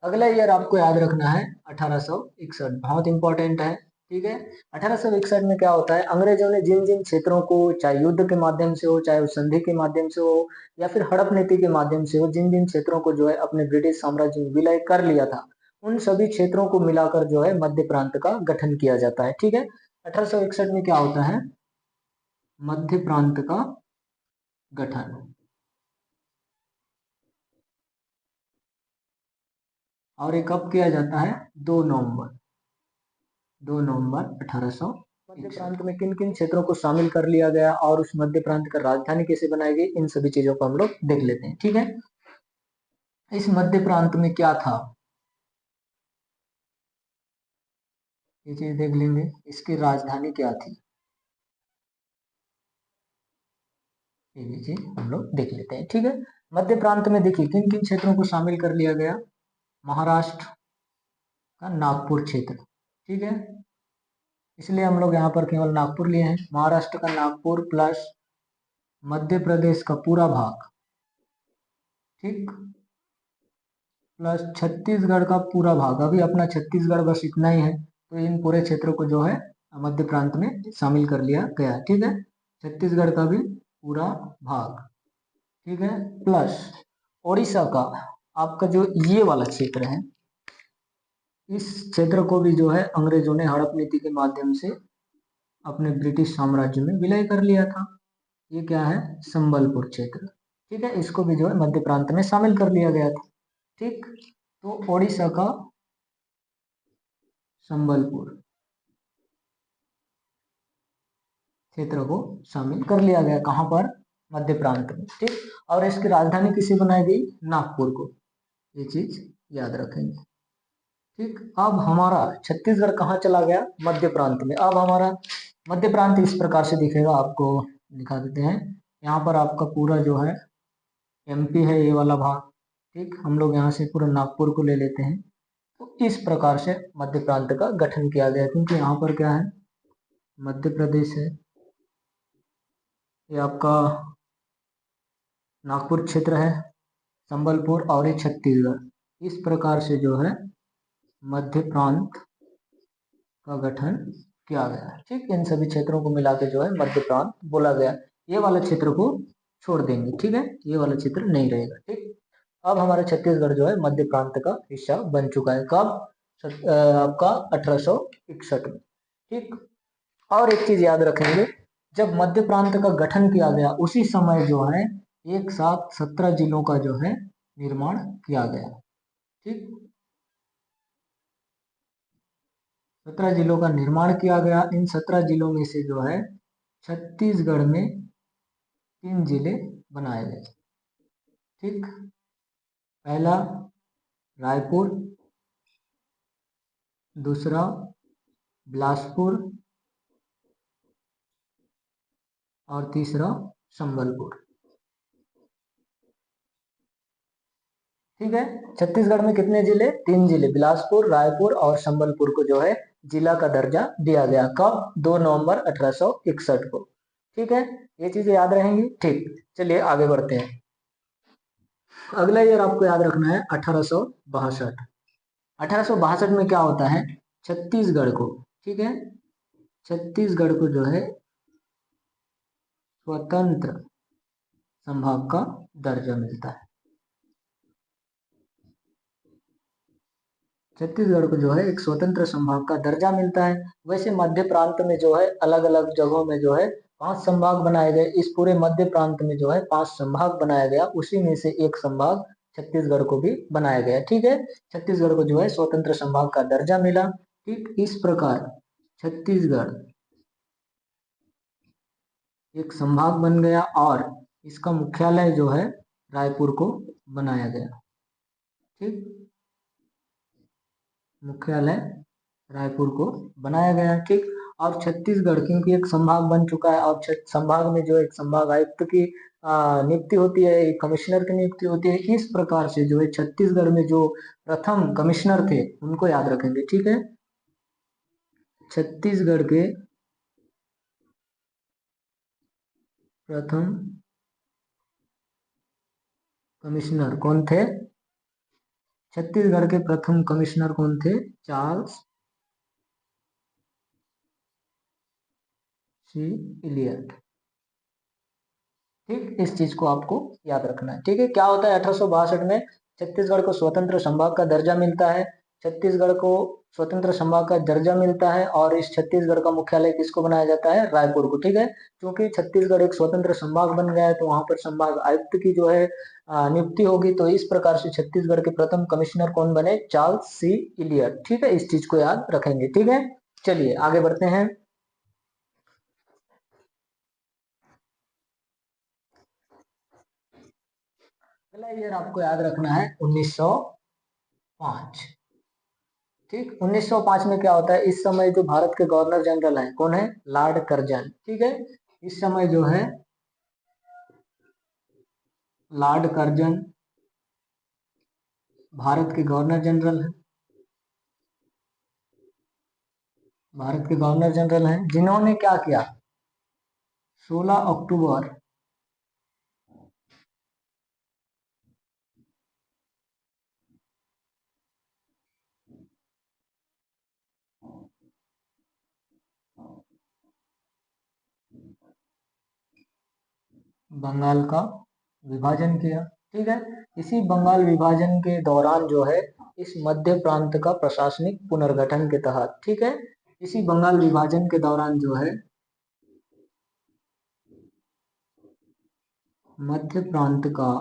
अगला ईयर आपको याद रखना है 1861, बहुत इंपॉर्टेंट है। ठीक है, 1861 में क्या होता है, अंग्रेजों ने जिन जिन क्षेत्रों को चाहे युद्ध के माध्यम से हो, चाहे संधि के माध्यम से हो या फिर हड़प नीति के माध्यम से हो, जिन जिन क्षेत्रों को जो है अपने ब्रिटिश साम्राज्य में विलय कर लिया था उन सभी क्षेत्रों को मिलाकर जो है मध्य प्रांत का गठन किया जाता है। ठीक है, 1861 में क्या होता है, मध्य प्रांत का गठन। और ये कब किया जाता है? 2 नवंबर 1800। मध्य प्रांत में किन किन क्षेत्रों को शामिल कर लिया गया और उस मध्य प्रांत का राजधानी कैसे बनाई गई, इन सभी चीजों को हम लोग देख लेते हैं। ठीक है, इस मध्य प्रांत में क्या था? ये चीज देख लेंगे। इसकी राजधानी क्या थी, ये भी चीज हम लोग देख लेते हैं। ठीक है, मध्य प्रांत में देखिए किन किन क्षेत्रों को शामिल कर लिया गया। महाराष्ट्र का नागपुर क्षेत्र, ठीक है, इसलिए हम लोग यहाँ पर केवल नागपुर लिए हैं। महाराष्ट्र का नागपुर प्लस मध्य प्रदेश का पूरा भाग, ठीक, प्लस छत्तीसगढ़ का पूरा भाग। अभी अपना छत्तीसगढ़ बस इतना ही है, तो इन पूरे क्षेत्रों को जो है मध्य प्रांत में शामिल कर लिया गया। ठीक है, छत्तीसगढ़ का भी पूरा भाग, ठीक है, प्लस उड़ीसा का आपका जो ये वाला क्षेत्र है, इस क्षेत्र को भी जो है अंग्रेजों ने हड़प नीति के माध्यम से अपने ब्रिटिश साम्राज्य में विलय कर लिया था। ये क्या है, संबलपुर क्षेत्र, ठीक है, इसको भी जो है मध्य प्रांत में शामिल कर लिया गया था। ठीक, तो ओडिशा का संबलपुर क्षेत्र को शामिल कर लिया गया, कहां पर, मध्य प्रांत में। ठीक, और इसकी राजधानी किसे बनाई गई, नागपुर को, ये चीज याद रखेंगे। ठीक, अब हमारा छत्तीसगढ़ कहाँ चला गया, मध्य प्रांत में। अब हमारा मध्य प्रांत इस प्रकार से दिखेगा, आपको दिखा देते हैं। यहाँ पर आपका पूरा जो है एमपी है, ये वाला भाग। ठीक, हम लोग यहाँ से पूरा नागपुर को ले लेते हैं। तो इस प्रकार से मध्य प्रांत का गठन किया गया, क्योंकि यहाँ पर क्या है, मध्य प्रदेश है, ये आपका नागपुर क्षेत्र है, संबलपुर, और ये छत्तीसगढ़। इस प्रकार से जो है मध्य प्रांत का गठन किया गया। ठीक, इन सभी क्षेत्रों को मिला के जो है मध्य प्रांत बोला गया। ये वाला क्षेत्र को छोड़ देंगे, ठीक है, ये वाला क्षेत्र नहीं रहेगा। ठीक, अब हमारा छत्तीसगढ़ जो है मध्य प्रांत का हिस्सा बन चुका है। कब, आपका 1861 में। ठीक, और एक चीज याद रखेंगे, जब मध्य प्रांत का गठन किया गया उसी समय जो है एक साथ 17 जिलों का जो है निर्माण किया गया। ठीक, 17 जिलों का निर्माण किया गया। इन 17 जिलों में से जो है छत्तीसगढ़ में 3 जिले बनाए गए। ठीक, पहला रायपुर, दूसरा बिलासपुर, और तीसरा संबलपुर। ठीक है, छत्तीसगढ़ में कितने जिले, 3 जिले, बिलासपुर, रायपुर और संबलपुर को जो है जिला का दर्जा दिया गया। कब, 2 नवंबर 1861 को। ठीक है, ये चीजें याद रहेंगी। ठीक, चलिए आगे बढ़ते हैं। अगला ईयर आपको याद रखना है 1862। 1862 में क्या होता है, छत्तीसगढ़ को, ठीक है, छत्तीसगढ़ को जो है स्वतंत्र संभाग का दर्जा मिलता है। छत्तीसगढ़ को जो है एक स्वतंत्र संभाग का दर्जा मिलता है। वैसे मध्य प्रांत में जो है अलग अलग जगहों में जो है 5 संभाग बनाए गए। इस पूरे मध्य प्रांत में जो है 5 संभाग बनाया गया, उसी में से एक संभाग छत्तीसगढ़ को भी बनाया गया। ठीक है, छत्तीसगढ़ को जो है स्वतंत्र संभाग का दर्जा मिला। ठीक, इस प्रकार छत्तीसगढ़ एक संभाग बन गया और इसका मुख्यालय जो है रायपुर को बनाया गया। ठीक, मुख्यालय रायपुर को बनाया गया। ठीक, और छत्तीसगढ़ क्योंकि एक संभाग बन चुका है, और संभाग में जो एक संभाग आयुक्त की नियुक्ति होती है, एक कमिश्नर की नियुक्ति होती है। इस प्रकार से जो है छत्तीसगढ़ में जो प्रथम कमिश्नर थे उनको याद रखेंगे। ठीक है, छत्तीसगढ़ के प्रथम कमिश्नर कौन थे, छत्तीसगढ़ के प्रथम कमिश्नर कौन थे, चार्ल्स सी इलियट। ठीक, इस चीज को आपको याद रखना है। ठीक है, क्या होता है 1862 में, छत्तीसगढ़ को स्वतंत्र संभाग का दर्जा मिलता है। छत्तीसगढ़ को स्वतंत्र संभाग का दर्जा मिलता है और इस छत्तीसगढ़ का मुख्यालय किसको बनाया जाता है, रायपुर को। ठीक है, क्योंकि छत्तीसगढ़ एक स्वतंत्र संभाग बन गया है तो वहां पर संभाग आयुक्त की जो है नियुक्ति होगी। तो इस प्रकार से छत्तीसगढ़ के प्रथम कमिश्नर कौन बने, चार्ल्स सी इलियट। ठीक है, इस चीज को याद रखेंगे। ठीक है, चलिए आगे बढ़ते हैं। अगला ईयर आपको याद रखना है 1905। ठीक, 1905 में क्या होता है, इस समय जो भारत के गवर्नर जनरल है कौन है, लॉर्ड कर्जन। ठीक है, इस समय जो है लॉर्ड कर्जन भारत के गवर्नर जनरल है, भारत के गवर्नर जनरल हैं, जिन्होंने क्या किया, 16 अक्टूबर बंगाल का विभाजन किया। ठीक है, इसी बंगाल विभाजन के दौरान जो है इस मध्य प्रांत का प्रशासनिक पुनर्गठन के तहत, ठीक है, इसी बंगाल विभाजन के दौरान जो है मध्य प्रांत का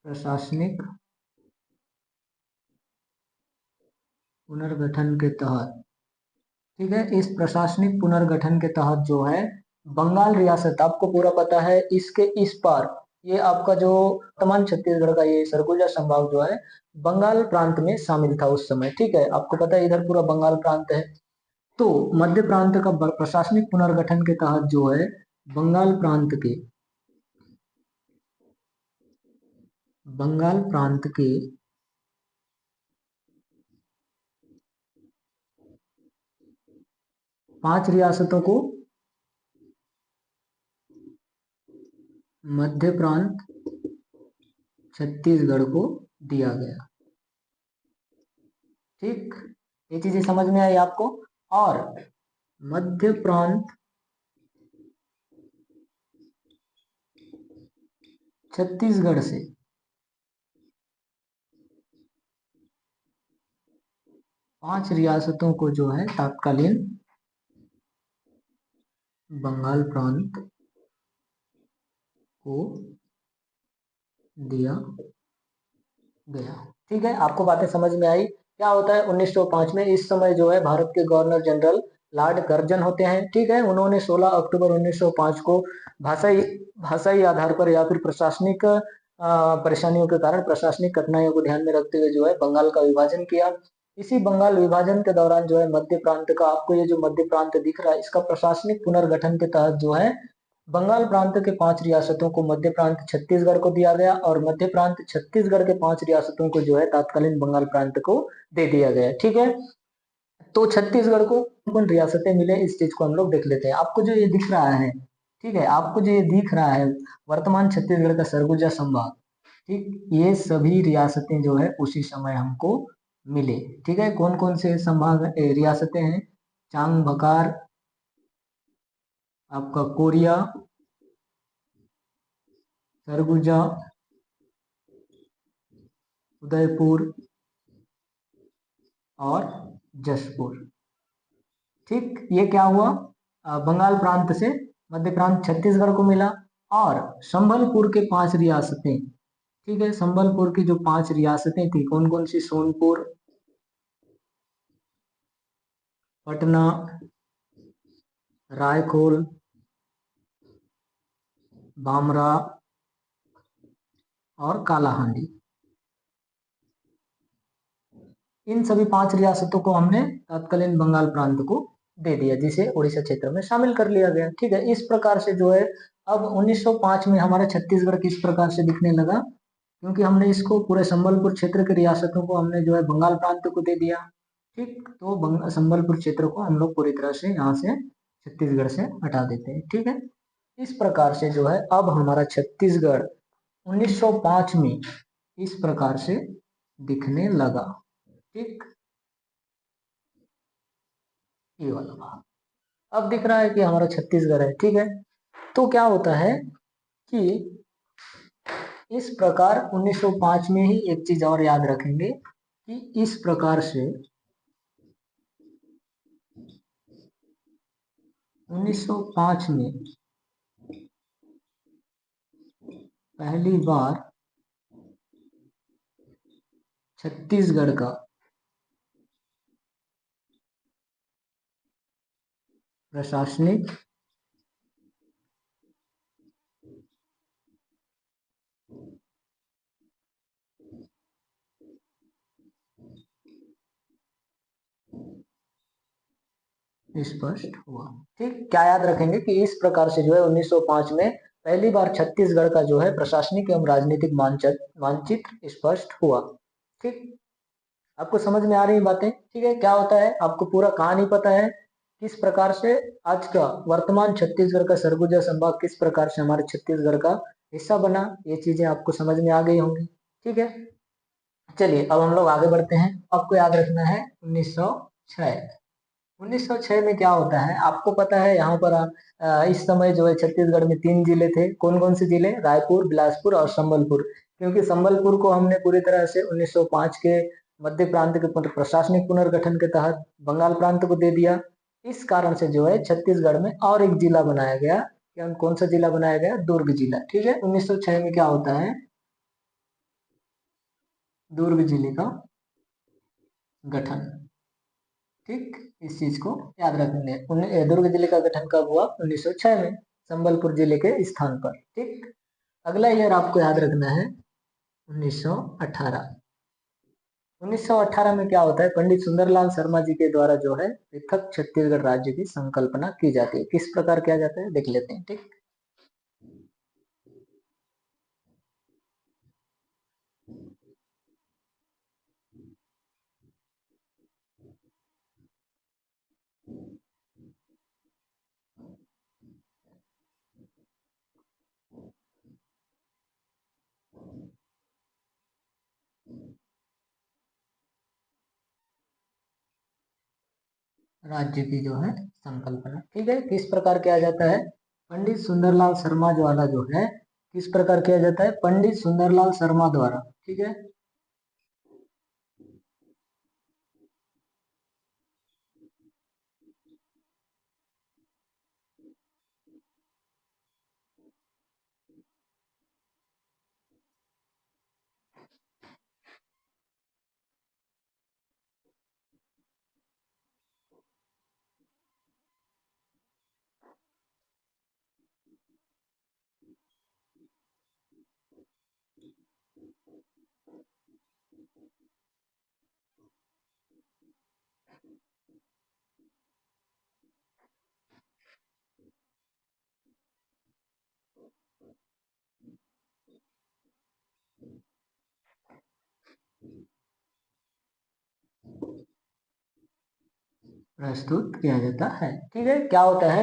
प्रशासनिक पुनर्गठन के तहत, ठीक है, इस प्रशासनिक पुनर्गठन के तहत जो है बंगाल रियासत, आपको पूरा पता है, इसके इस पार ये आपका जो वर्तमान छत्तीसगढ़ का ये सरगुजा संभाग जो है बंगाल प्रांत में शामिल था उस समय। ठीक है, आपको पता है इधर पूरा बंगाल प्रांत है। तो मध्य प्रांत का प्रशासनिक पुनर्गठन के तहत जो है बंगाल प्रांत के 5 रियासतों को मध्य प्रांत छत्तीसगढ़ को दिया गया। ठीक, ये चीजें समझ में आई आपको। और मध्य प्रांत छत्तीसगढ़ से 5 रियासतों को जो है तत्कालीन बंगाल प्रांत को दिया गया। ठीक है, आपको बातें समझ में आई। क्या होता है 1905 में, इस समय जो है भारत के गवर्नर जनरल लॉर्ड कर्जन होते हैं। ठीक है, उन्होंने 16 अक्टूबर 1905 को भाषाई भाषाई आधार पर या फिर प्रशासनिक परेशानियों के कारण, प्रशासनिक कठिनाइयों को ध्यान में रखते हुए जो है बंगाल का विभाजन किया। इसी बंगाल विभाजन के दौरान जो है मध्य प्रांत का, आपको ये जो मध्य प्रांत दिख रहा है, इसका प्रशासनिक पुनर्गठन के तहत जो है बंगाल प्रांत के 5 रियासतों को मध्य प्रांत छत्तीसगढ़ को दिया गया और मध्य प्रांत छत्तीसगढ़ के 5 रियासतों को जो है तत्कालीन बंगाल प्रांत को दे दिया गया। ठीक है, तो छत्तीसगढ़ को कौन रियासतें मिले, इस चीज को हम लोग देख लेते हैं। आपको जो ये दिख रहा है, ठीक है, आपको जो ये दिख रहा है वर्तमान छत्तीसगढ़ का सरगुजा संभाग, ठीक, ये सभी रियासतें जो है उसी समय हमको मिले। ठीक है, कौन कौन से संभाग रियासतें हैं, चांग बकार, आपका कोरिया, सरगुजा, उदयपुर और जशपुर। ठीक, ये क्या हुआ, बंगाल प्रांत से मध्य प्रांत छत्तीसगढ़ को मिला। और संबलपुर के 5 रियासतें, ठीक है, संबलपुर की जो 5 रियासतें थी, कौन कौन सी, सोनपुर, पटना, रायखोल, बामरा और कालाहांडी, इन सभी 5 रियासतों को हमने तत्कालीन बंगाल प्रांत को दे दिया, जिसे उड़ीसा क्षेत्र में शामिल कर लिया गया। ठीक है, इस प्रकार से जो है अब 1905 में हमारा छत्तीसगढ़ किस प्रकार से दिखने लगा, क्योंकि हमने इसको पूरे संबलपुर क्षेत्र के रियासतों को हमने जो है बंगाल प्रांत को दे दिया। ठीक, तो संबलपुर क्षेत्र को हम लोग पूरी तरह से यहाँ से छत्तीसगढ़ से हटा देते हैं। ठीक है, इस प्रकार से जो है अब हमारा छत्तीसगढ़ 1905 में इस प्रकार से दिखने लगा। ठीक, ये वाला भाग अब दिख रहा है कि हमारा छत्तीसगढ़ है। ठीक है, तो क्या होता है कि इस प्रकार 1905 में ही एक चीज और याद रखेंगे कि इस प्रकार से 1905 में पहली बार छत्तीसगढ़ का प्रशासनिक स्पष्ट हुआ। ठीक, क्या याद रखेंगे कि इस प्रकार से जो है 1905 में पहली बार छत्तीसगढ़ का जो है प्रशासनिक एवं राजनीतिक मानचित्र स्पष्ट हुआ। ठीक, आपको समझ में आ रही बातें? ठीक है, क्या होता है आपको पूरा कहानी पता है किस प्रकार से आज का वर्तमान छत्तीसगढ़ का सरगुजा संभाग किस प्रकार से हमारे छत्तीसगढ़ का हिस्सा बना, ये चीजें आपको समझ में आ गई होंगी। ठीक है, चलिए अब हम लोग आगे बढ़ते हैं। आपको याद रखना है 1906। 1906 में क्या होता है आपको पता है, यहाँ पर इस समय जो है छत्तीसगढ़ में 3 जिले थे। कौन कौन से जिले? रायपुर, बिलासपुर और संबलपुर। क्योंकि संबलपुर को हमने पूरी तरह से 1905 के मध्य प्रांत के प्रशासनिक पुनर्गठन के तहत बंगाल प्रांत को दे दिया। इस कारण से जो है छत्तीसगढ़ में और एक जिला बनाया गया। क्या कौन सा जिला बनाया गया? दुर्ग जिला। ठीक है, 1906 में क्या होता है? दुर्ग जिले का गठन। ठीक, इस चीज को याद रखेंगे। दुर्ग जिले का गठन कब हुआ? 1906 में, संबलपुर जिले के स्थान पर। ठीक, अगला ईयर आपको याद रखना है 1918। 1918 में क्या होता है? पंडित सुंदरलाल शर्मा जी के द्वारा जो है पृथक छत्तीसगढ़ राज्य की संकल्पना की जाती है। किस प्रकार किया जाता है देख लेते हैं। ठीक, राज्य की जो है संकल्पना। ठीक है, किस प्रकार किया जाता है? पंडित सुंदरलाल शर्मा द्वारा जो है किस प्रकार किया जाता है? पंडित सुंदरलाल शर्मा द्वारा। ठीक है, प्रस्तुत किया जाता है। ठीक है, क्या होता है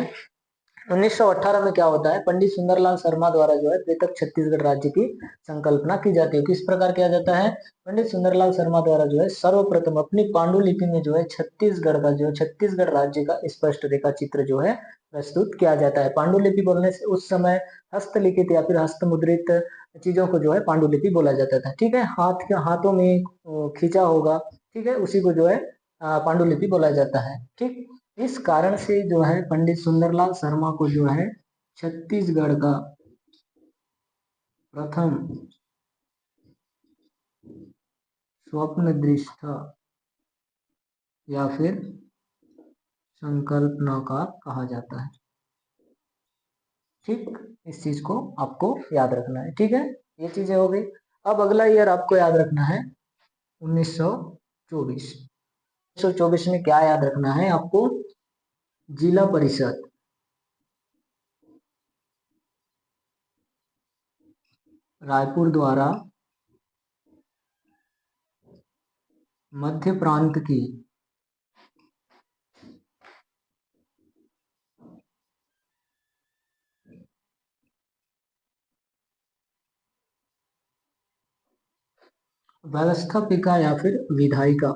1918 में क्या होता है? पंडित सुंदरलाल शर्मा द्वारा जो है पृथक छत्तीसगढ़ राज्य की संकल्पना की जाती है। किस प्रकार किया जाता है? पंडित सुंदरलाल शर्मा द्वारा जो है सर्वप्रथम अपनी पांडुलिपि में जो है छत्तीसगढ़ का जो छत्तीसगढ़ राज्य का स्पष्ट रेखा चित्र जो है प्रस्तुत किया जाता है। पांडुलिपि बोलने से उस समय हस्तलिखित या फिर हस्तमुद्रित चीजों को जो है पांडुलिपि बोला जाता था। ठीक है, हाथ के हाथों में खींचा होगा, ठीक है, उसी को जो है पांडुलिपि बोला जाता है। ठीक, इस कारण से जो है पंडित सुंदरलाल शर्मा को जो है छत्तीसगढ़ का प्रथम स्वप्न दृष्टा या फिर संकल्पनाकार कहा जाता है। ठीक, इस चीज को आपको याद रखना है। ठीक है, ये चीजें हो गई। अब अगला ईयर आपको याद रखना है 1924। 1924 में क्या याद रखना है आपको? जिला परिषद रायपुर द्वारा मध्य प्रांत की व्यवस्थापिका या फिर विधायिका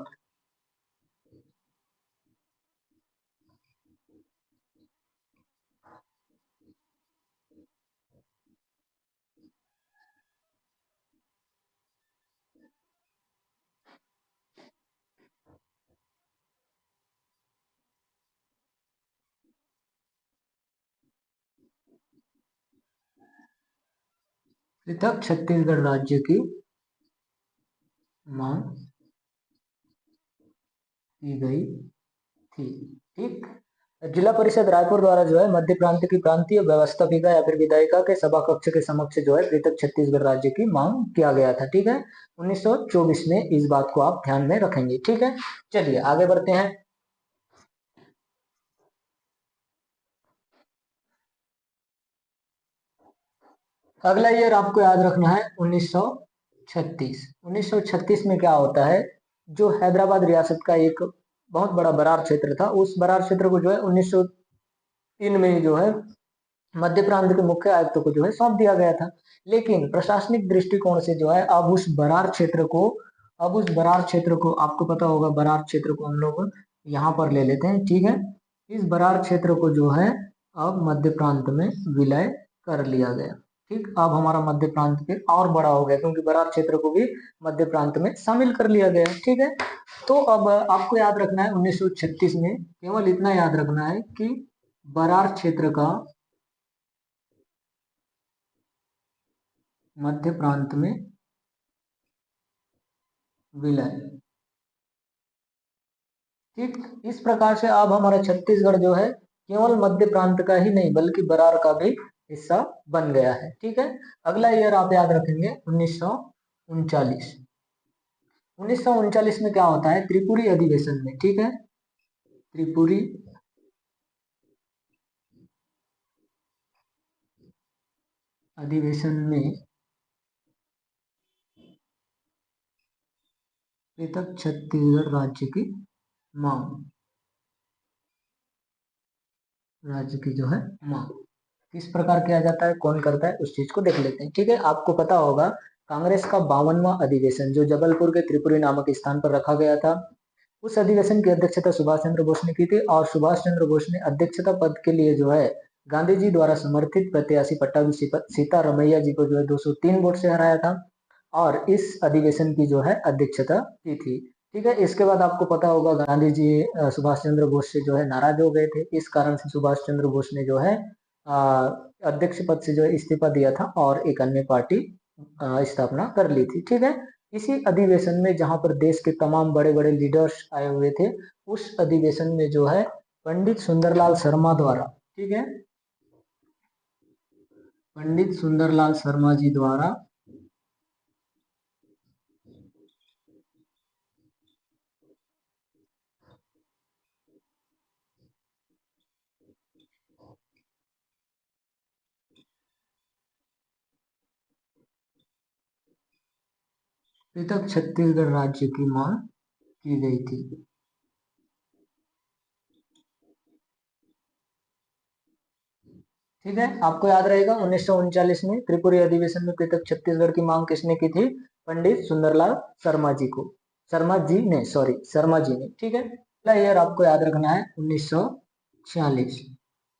पृथक छत्तीसगढ़ राज्य की मांग की गई थी। ठीक, जिला परिषद रायपुर द्वारा जो है मध्य प्रांत की प्रांतीय व्यवस्थापिका या फिर विधायिका के सभा कक्ष के समक्ष जो है पृथक छत्तीसगढ़ राज्य की मांग किया गया था। ठीक है, 1924 में इस बात को आप ध्यान में रखेंगे। ठीक है, चलिए आगे बढ़ते हैं। अगला ईयर आपको याद रखना है 1936। 1936 में क्या होता है, जो हैदराबाद रियासत का एक बहुत बड़ा बरार क्षेत्र था, उस बरार क्षेत्र को जो है 1903 में जो है मध्य प्रांत के मुख्य आयुक्त को जो है सौंप दिया गया था। लेकिन प्रशासनिक दृष्टिकोण से जो है अब उस बरार क्षेत्र को आपको पता होगा, बरार क्षेत्र को हम लोग यहाँ पर ले लेते हैं, ठीक है। इस बरार क्षेत्र को जो है अब मध्य प्रांत में विलय कर लिया गया। ठीक, अब हमारा मध्य प्रांत फिर और बड़ा हो गया, क्योंकि बरार क्षेत्र को भी मध्य प्रांत में शामिल कर लिया गया। ठीक है, तो अब आपको याद रखना है 1936 में केवल इतना याद रखना है कि बरार क्षेत्र का मध्य प्रांत में विलय। ठीक, इस प्रकार से अब हमारा छत्तीसगढ़ जो है केवल मध्य प्रांत का ही नहीं बल्कि बरार का भी हिस्सा बन गया है। ठीक है, अगला ईयर आप याद रखेंगे 1939। 1939 में क्या होता है, त्रिपुरी अधिवेशन में, ठीक है, त्रिपुरी अधिवेशन में पृथक छत्तीसगढ़ राज्य की जो है मांग किस प्रकार किया जाता है, कौन करता है, उस चीज को देख लेते हैं। ठीक है, आपको पता होगा कांग्रेस का 52वां अधिवेशन जो जबलपुर के त्रिपुरी नामक स्थान पर रखा गया था, उस अधिवेशन की अध्यक्षता सुभाष चंद्र बोस ने की थी, और सुभाष चंद्र बोस ने अध्यक्षता पद के लिए जो है गांधी जी द्वारा समर्थित प्रत्याशी पट्टाभी सीतारमैया जी को जो है 203 वोट से हराया था, और इस अधिवेशन की जो है अध्यक्षता की थी। ठीक है, इसके बाद आपको पता होगा गांधी जी सुभाष चंद्र बोस से जो है नाराज हो गए थे, इस कारण से सुभाष चंद्र बोस ने जो है अध्यक्ष पद से जो है इस्तीफा दिया था और एक अन्य पार्टी स्थापना कर ली थी। ठीक है, इसी अधिवेशन में जहां पर देश के तमाम बड़े बड़े लीडर्स आए हुए थे, उस अधिवेशन में जो है पंडित सुंदरलाल शर्मा द्वारा, ठीक है, पंडित सुंदरलाल शर्मा जी द्वारा पृथक छत्तीसगढ़ राज्य की मांग की गई थी। ठीक है, आपको याद रहेगा 1939 में त्रिपुरी अधिवेशन में पृथक छत्तीसगढ़ की मांग किसने की थी, पंडित सुंदरलाल शर्मा जी को, शर्मा जी ने, सॉरी, शर्मा जी ने। ठीक है, अगला ईयर आपको याद रखना है 1946,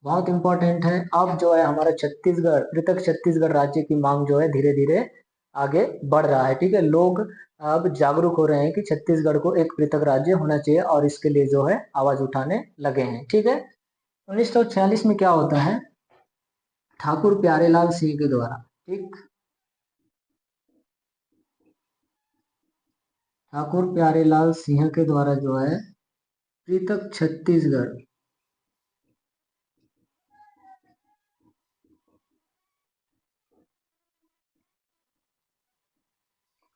बहुत इंपॉर्टेंट है। अब जो है हमारा छत्तीसगढ़, पृथक छत्तीसगढ़ राज्य की मांग जो है धीरे धीरे आगे बढ़ रहा है। ठीक है, लोग अब जागरूक हो रहे हैं कि छत्तीसगढ़ को एक पृथक राज्य होना चाहिए, और इसके लिए जो है आवाज उठाने लगे हैं। ठीक है, 1946 में क्या होता है, ठाकुर प्यारेलाल सिंह के द्वारा, ठीक, ठाकुर प्यारेलाल सिंह के द्वारा जो है पृथक छत्तीसगढ़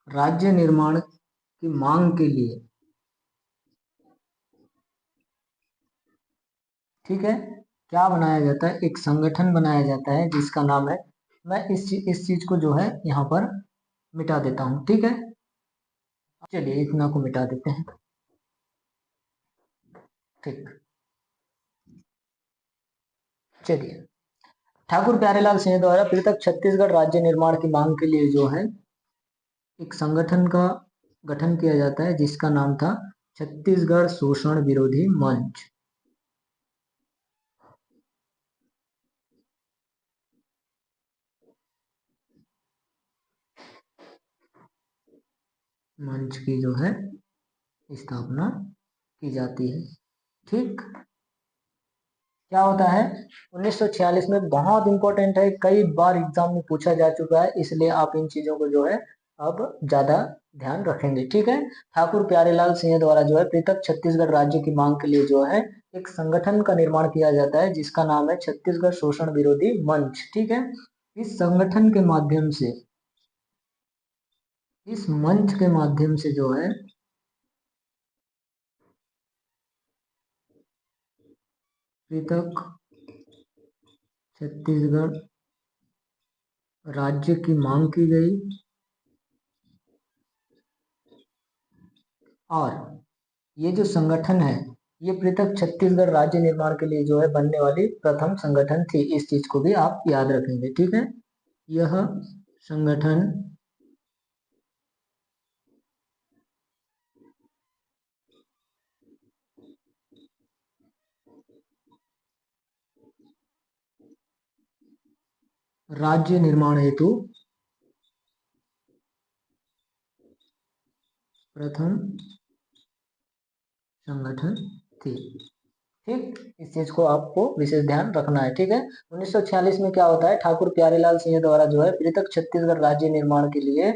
राज्य निर्माण की मांग के लिए, ठीक है, क्या बनाया जाता है, एक संगठन बनाया जाता है जिसका नाम है, मैं इस चीज को जो है यहाँ पर मिटा देता हूँ। ठीक है, चलिए इतना को मिटा देते हैं। ठीक, चलिए, ठाकुर प्यारेलाल सिंह द्वारा पृथक छत्तीसगढ़ राज्य निर्माण की मांग के लिए जो है एक संगठन का गठन किया जाता है जिसका नाम था छत्तीसगढ़ शोषण विरोधी मंच। मंच की जो है स्थापना की जाती है। ठीक, क्या होता है 1946 में, बहुत इंपॉर्टेंट है, कई बार एग्जाम में पूछा जा चुका है, इसलिए आप इन चीजों को जो है अब ज्यादा ध्यान रखेंगे। ठीक है, ठाकुर प्यारेलाल सिंह द्वारा जो है पृथक छत्तीसगढ़ राज्य की मांग के लिए जो है एक संगठन का निर्माण किया जाता है जिसका नाम है छत्तीसगढ़ शोषण विरोधी मंच। ठीक है, इस संगठन के माध्यम से, इस मंच के माध्यम से जो है पृथक छत्तीसगढ़ राज्य की मांग की गई और ये जो संगठन है ये पृथक छत्तीसगढ़ राज्य निर्माण के लिए जो है बनने वाली प्रथम संगठन थी। इस चीज को भी आप याद रखेंगे, ठीक है। यह संगठन राज्य निर्माण हेतु प्रथम संगठन थी। ठीक, इस चीज को आपको विशेष ध्यान रखना है, ठीक है। 1946 में क्या होता है, ठाकुर प्यारेलाल सिंह द्वारा जो है पृथक छत्तीसगढ़ राज्य निर्माण के लिए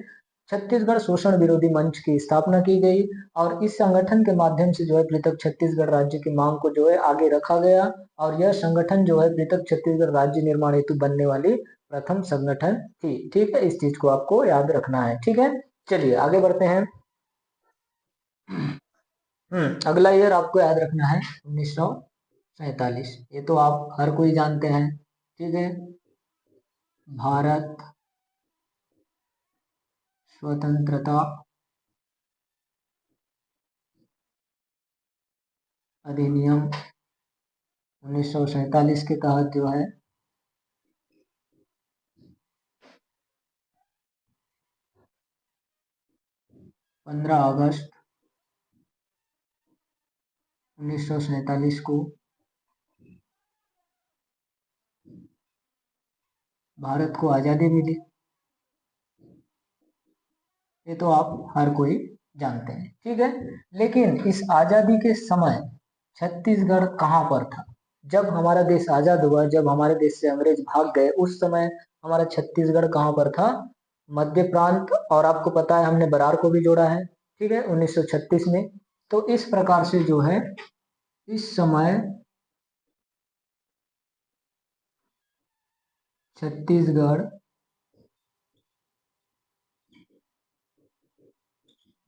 छत्तीसगढ़ शोषण विरोधी मंच की स्थापना की गई और इस संगठन के माध्यम से जो है पृथक छत्तीसगढ़ राज्य की मांग को जो है आगे रखा गया और यह संगठन जो है पृथक छत्तीसगढ़ राज्य निर्माण हेतु बनने वाली प्रथम संगठन थी। ठीक है, इस चीज को आपको याद रखना है, ठीक है। चलिए आगे बढ़ते हैं। अगला ईयर आपको याद रखना है 1947। ये तो आप हर कोई जानते हैं, ठीक है। भारत स्वतंत्रता अधिनियम 1947 के तहत जो है 15 अगस्त 1947 को भारत को आजादी मिली। ये तो आप हर कोई जानते हैं, ठीक है। लेकिन इस आजादी के समय छत्तीसगढ़ कहाँ पर था? जब हमारा देश आजाद हुआ, जब हमारे देश से अंग्रेज भाग गए, उस समय हमारा छत्तीसगढ़ कहाँ पर था? मध्य प्रांत। और आपको पता है हमने बरार को भी जोड़ा है, ठीक है, 1936 में। तो इस प्रकार से जो है इस समय छत्तीसगढ़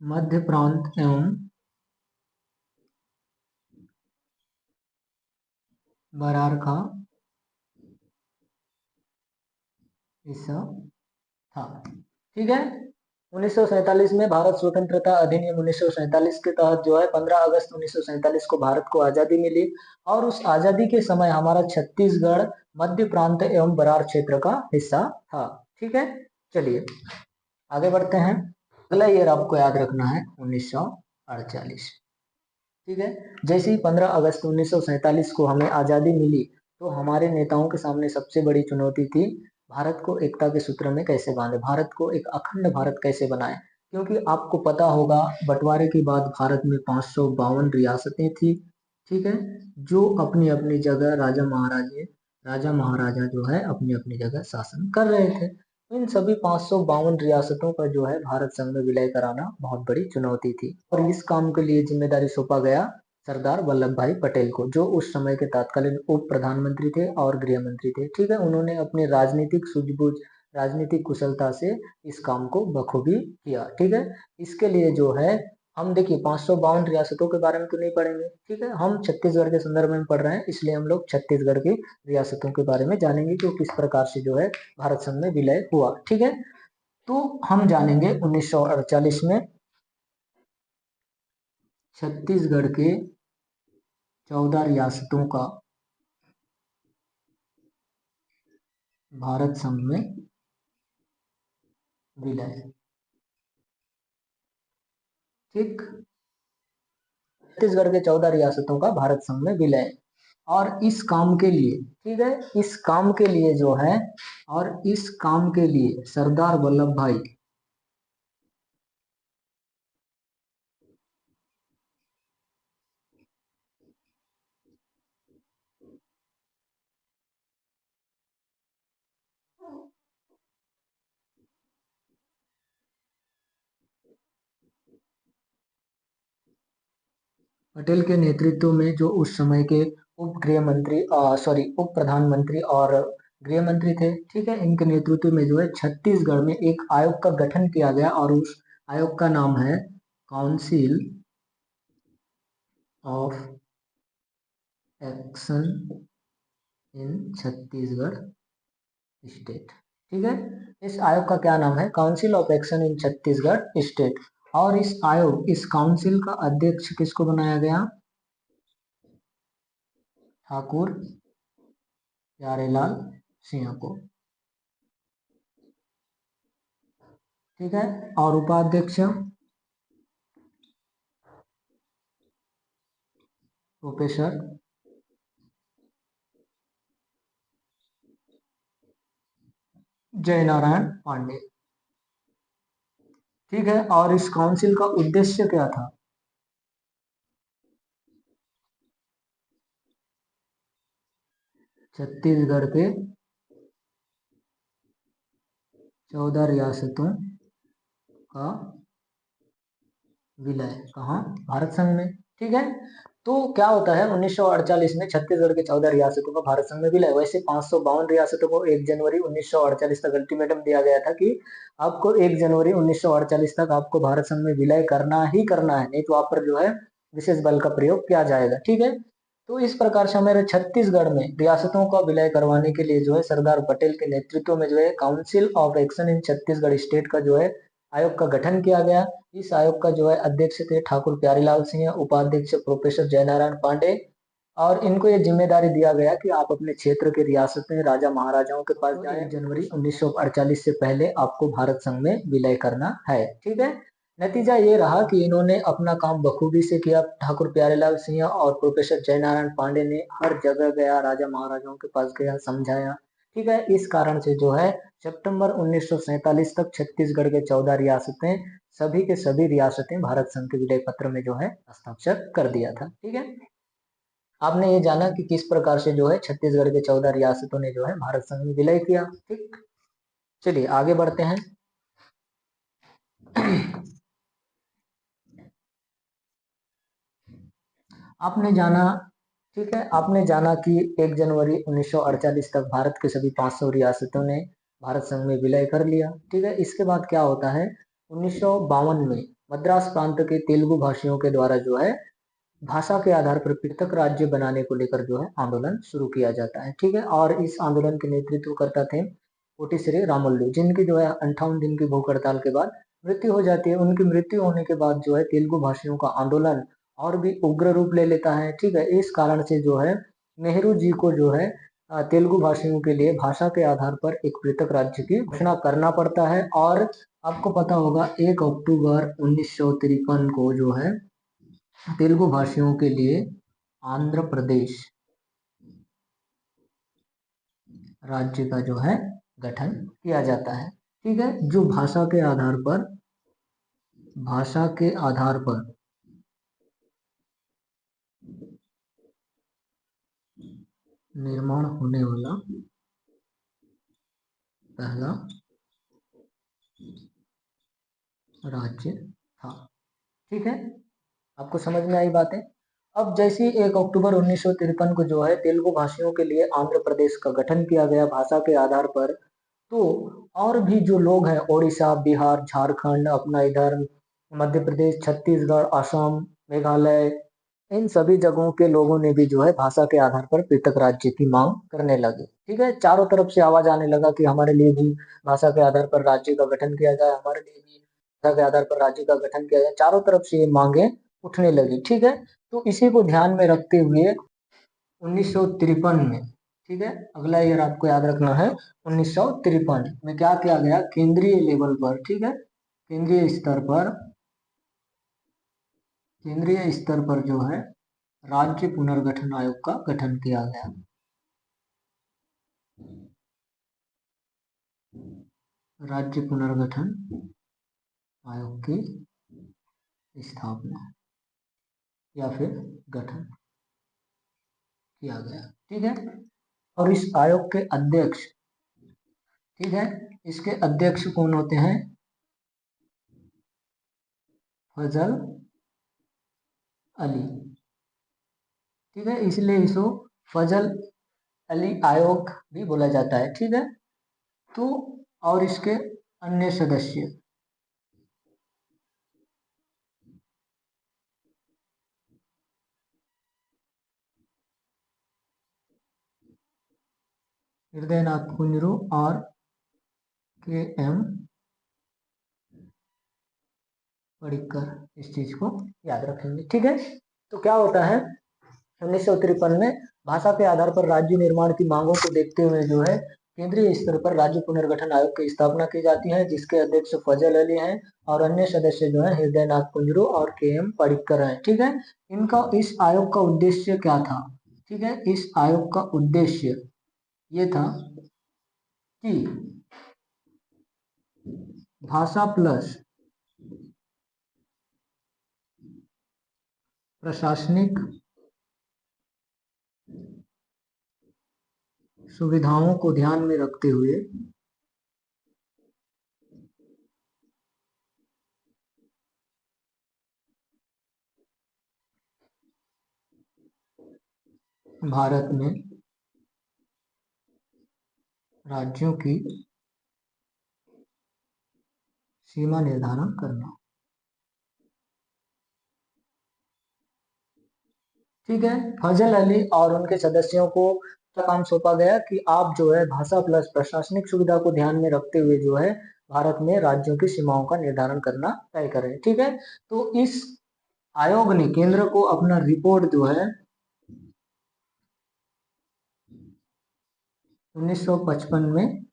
मध्य प्रांत एवं बरार का हिस्सा था, ठीक है। 1947 में भारत स्वतंत्रता अधिनियम 1947 के तहत जो है 15 अगस्त 1947 को भारत को आजादी मिली और उस आजादी के समय हमारा छत्तीसगढ़ मध्य प्रांत एवं बरार क्षेत्र का हिस्सा था, ठीक है। चलिए आगे बढ़ते हैं। अगला ईयर आपको याद रखना है 1948, ठीक है। जैसे ही 15 अगस्त 1947 को हमें आजादी मिली तो हमारे नेताओं के सामने सबसे बड़ी चुनौती थी भारत को एकता के सूत्र में कैसे बांधे, भारत को एक अखंड भारत कैसे बनाए। क्योंकि आपको पता होगा बंटवारे के बाद भारत में 552 रियासतें थी, ठीक है, जो अपनी अपनी जगह राजा महाराजा जो है अपनी अपनी जगह शासन कर रहे थे। इन सभी 552 रियासतों का जो है भारत संघ में विलय कराना बहुत बड़ी चुनौती थी और इस काम के लिए जिम्मेदारी सौंपा गया सरदार वल्लभ भाई पटेल को, जो उस समय के तत्कालीन उप प्रधानमंत्री थे और गृह मंत्री थे, ठीक है। उन्होंने अपनी राजनीतिक सूझबूझ, राजनीतिक कुशलता से इस काम को बखूबी किया, ठीक है। इसके लिए जो है हम देखिए 552 रियासतों के बारे में तो नहीं पढ़ेंगे, ठीक है, हम छत्तीसगढ़ के संदर्भ में पढ़ रहे हैं, इसलिए हम लोग छत्तीसगढ़ की रियासतों के बारे में जानेंगे कि किस प्रकार से जो है भारत संघ में विलय हुआ, ठीक है। तो हम जानेंगे 1948 में छत्तीसगढ़ के 14 रियासतों का भारत संघ में विलय, ठीक। छत्तीसगढ़ के 14 रियासतों का भारत संघ में विलय और इस काम के लिए, ठीक है, इस काम के लिए जो है और इस काम के लिए सरदार वल्लभ भाई पटेल के नेतृत्व में जो उस समय के उप गृह मंत्री सॉरी उप प्रधानमंत्री और गृह मंत्री थे, ठीक है, इनके नेतृत्व में जो है छत्तीसगढ़ में एक आयोग का गठन किया गया और उस आयोग का नाम है council of action in Chhattisgarh state, ठीक है। इस आयोग का क्या नाम है? Council of action in Chhattisgarh state. और इस काउंसिल का अध्यक्ष किसको बनाया गया? ठाकुर प्यारेलाल सिंह को। ठीक है। और उपाध्यक्ष प्रोफेसर जयनारायण पांडे। ठीक है। और इस काउंसिल का उद्देश्य क्या था? छत्तीसगढ़ के 14 रियासतों का विलय कहाँ? भारत संघ में। ठीक है। तो क्या होता है, 1948 में छत्तीसगढ़ के 14 रियासतों का भारत संघ में विलय। वैसे 552 रियासतों को 1 जनवरी 1948 तक अल्टीमेटम दिया गया था कि आपको 1 जनवरी 1948 तक आपको भारत संघ में विलय करना ही करना है, नहीं तो आप पर जो है विशेष बल का प्रयोग किया जाएगा। ठीक है। तो इस प्रकार से हमारे छत्तीसगढ़ में रियासतों का विलय करवाने के लिए जो है सरदार पटेल के नेतृत्व में जो है council of action in Chhattisgarh state का जो है आयोग का गठन किया गया। इस आयोग का जो है अध्यक्ष थे ठाकुर प्यारीलाल सिंह, उपाध्यक्ष प्रोफेसर जयनारायण पांडे। और इनको ये जिम्मेदारी दिया गया कि आप अपने क्षेत्र के रियासतें राजा महाराजाओं के पास जाएं। 1 जनवरी 1948 से पहले आपको भारत संघ में विलय करना है। ठीक है। नतीजा ये रहा कि इन्होंने अपना काम बखूबी से किया। ठाकुर प्यारेलाल सिंह और प्रोफेसर जयनारायण पांडे ने हर जगह गया, राजा महाराजाओं के पास गया, समझाया। ठीक है। इस कारण से जो है सितंबर 1947 तक छत्तीसगढ़ के 14 रियासतें, सभी के सभी रियासतें भारत संघ के विलय पत्र में जो है हस्ताक्षर कर दिया था। ठीक है। आपने ये जाना कि किस प्रकार से जो है छत्तीसगढ़ के 14 रियासतों ने जो है भारत संघ में विलय किया। ठीक। चलिए आगे बढ़ते हैं। आपने जाना, ठीक है, आपने जाना कि 1 जनवरी 1948 तक भारत के सभी 500 रियासतों ने भारत संघ में विलय कर लिया। ठीक है। इसके बाद क्या होता है, 1952 में मद्रास प्रांत के तेलुगु भाषियों के द्वारा जो है भाषा के आधार पर पृथक राज्य बनाने को लेकर जो है आंदोलन शुरू किया जाता है। ठीक है। और इस आंदोलन के नेतृत्व करता थे कोटिश्री रामुलु, जिनकी जो है 58 दिन की भूख हड़ताल के बाद मृत्यु हो जाती है। उनकी मृत्यु होने के बाद जो है तेलुगु भाषियों का आंदोलन और भी उग्र रूप ले लेता है। ठीक है। इस कारण से जो है नेहरू जी को जो है तेलुगु भाषियों के लिए भाषा के आधार पर एक पृथक राज्य की घोषणा करना पड़ता है। और आपको पता होगा 1 अक्टूबर 1953 को जो है तेलुगु भाषियों के लिए आंध्र प्रदेश राज्य का जो है गठन किया जाता है। ठीक है। जो भाषा के आधार पर निर्माण होने वाला पहला राज्य था। ठीक है। आपको समझ में आई बातें? अब जैसे ही 1 अक्टूबर 1953 को जो है तेलुगु भाषियों के लिए आंध्र प्रदेश का गठन किया गया भाषा के आधार पर, तो और भी जो लोग हैं ओडिशा, बिहार, झारखंड, अपना इधर मध्य प्रदेश, छत्तीसगढ़, असम, मेघालय, इन सभी जगहों के लोगों ने भी जो है भाषा के आधार पर पृथक राज्य की मांग करने लगे। ठीक है। चारों तरफ से आवाज आने लगा कि हमारे लिए भी भाषा के आधार पर राज्य का गठन किया जाए, हमारे लिए भी भाषा के आधार पर राज्य का गठन किया जाए। चारों तरफ से ये मांगे उठने लगी। ठीक है। तो इसी को ध्यान में रखते हुए 1953 में, ठीक है, अगला ईयर आपको याद रखना है, 1953 में क्या किया गया केंद्रीय लेवल पर, ठीक है, केंद्रीय स्तर पर जो है राज्य पुनर्गठन आयोग का गठन किया गया। राज्य पुनर्गठन आयोग की स्थापना या फिर गठन किया गया। ठीक है। और इस आयोग के अध्यक्ष, ठीक है, इसके अध्यक्ष कौन होते हैं? फजल अली। ठीक है। इसलिए इसको फजल अली आयोग भी बोला जाता है। ठीक है। तो और इसके अन्य सदस्य, हृदयनाथ कुंजरू और के एम पडिक्कर, इस चीज को याद रखेंगे। ठीक है, तो क्या होता है 1953 में भाषा के आधार पर राज्य निर्माण की मांगों को देखते हुए जो है केंद्रीय स्तर पर राज्य पुनर्गठन आयोग की स्थापना की जाती है, जिसके अध्यक्ष फजल अली हैं और अन्य सदस्य जो है हृदय नाथ कुंजरू और के एम पडिक्कर हैं। ठीक है, इनका इस आयोग का उद्देश्य क्या था? ठीक है, इस आयोग का उद्देश्य ये था कि भाषा प्लस प्रशासनिक सुविधाओं को ध्यान में रखते हुए भारत में राज्यों की सीमा निर्धारण करना। ठीक है, फजल अली और उनके सदस्यों को काम सौंपा गया कि आप जो है भाषा प्लस प्रशासनिक सुविधा को ध्यान में रखते हुए जो है भारत में राज्यों की सीमाओं का निर्धारण करना तय करें। ठीक है, तो इस आयोग ने केंद्र को अपना रिपोर्ट जो है 1955 में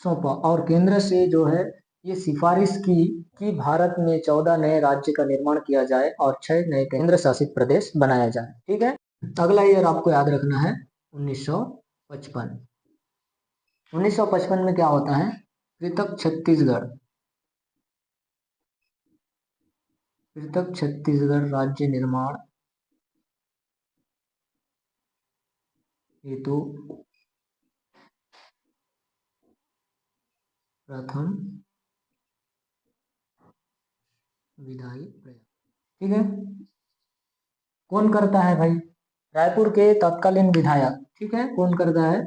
सौंपा और केंद्र से जो है ये सिफारिश की कि भारत में 14 नए राज्य का निर्माण किया जाए और 6 नए केंद्र शासित प्रदेश बनाया जाए। ठीक है, अगला ईयर आपको याद रखना है 1955। 1955 में क्या होता है? पृथक छत्तीसगढ़, पृथक छत्तीसगढ़ राज्य निर्माण हेतु प्रथम विधायी प्रयास। ठीक है, कौन करता है भाई? रायपुर के तत्कालीन विधायक। ठीक है, कौन करता है?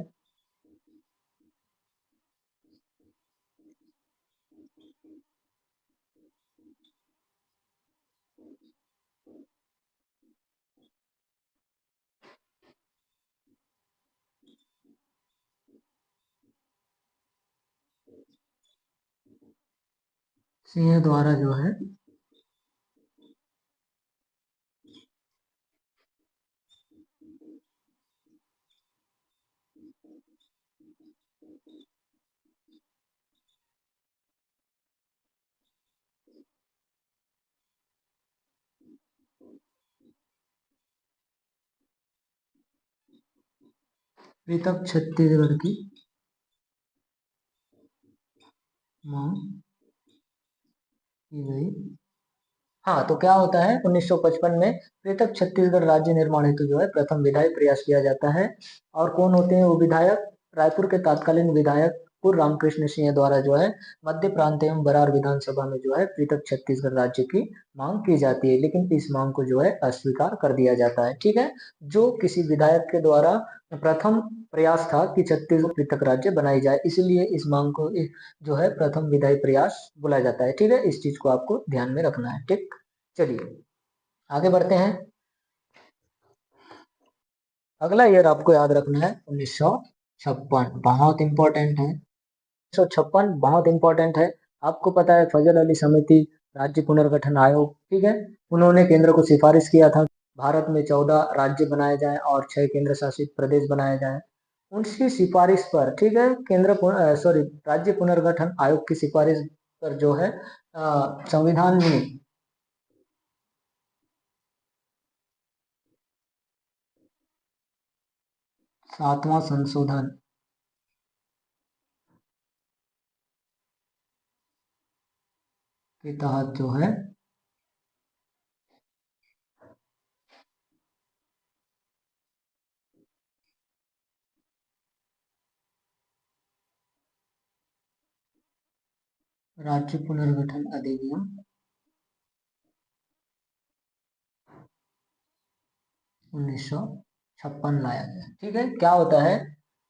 सिंह द्वारा जो है पृथक छत्तीसगढ़ की मांग की गई। हाँ, तो क्या होता है 1955 में पृथक छत्तीसगढ़ राज्य निर्माण हेतु जो है प्रथम विधायी प्रयास किया जाता है। और कौन होते हैं वो विधायक? रायपुर के तत्कालीन विधायक कुर रामकृष्ण सिंह द्वारा जो है मध्य प्रांत एवं बरार विधानसभा में जो है पृथक छत्तीसगढ़ राज्य की मांग की जाती है, लेकिन इस मांग को जो है अस्वीकार कर दिया जाता है। ठीक है, जो किसी विधायक के द्वारा प्रथम प्रयास था कि छत्तीसगढ़ पृथक राज्य बनाई जाए, इसलिए इस मांग को जो है प्रथम विधायी प्रयास बोला जाता है। ठीक है, इस चीज को आपको ध्यान में रखना है। ठीक, चलिए आगे बढ़ते हैं। अगला ईयर आपको याद रखना है 1956, बहुत इंपॉर्टेंट है। 1956 बहुत इंपॉर्टेंट है। आपको पता है फजल अली समिति राज्य पुनर्गठन आयोग, ठीक है, उन्होंने केंद्र को सिफारिश किया था भारत में 14 राज्य बनाए जाएं और 6 केंद्र शासित प्रदेश बनाए जाएं। उनकी सिफारिश पर, ठीक है, राज्य पुनर्गठन आयोग की सिफारिश पर जो है संविधान में 7वां संशोधन के तहत जो है राज्य पुनर्गठन अधिनियम 1956 लाया गया। ठीक है, क्या होता है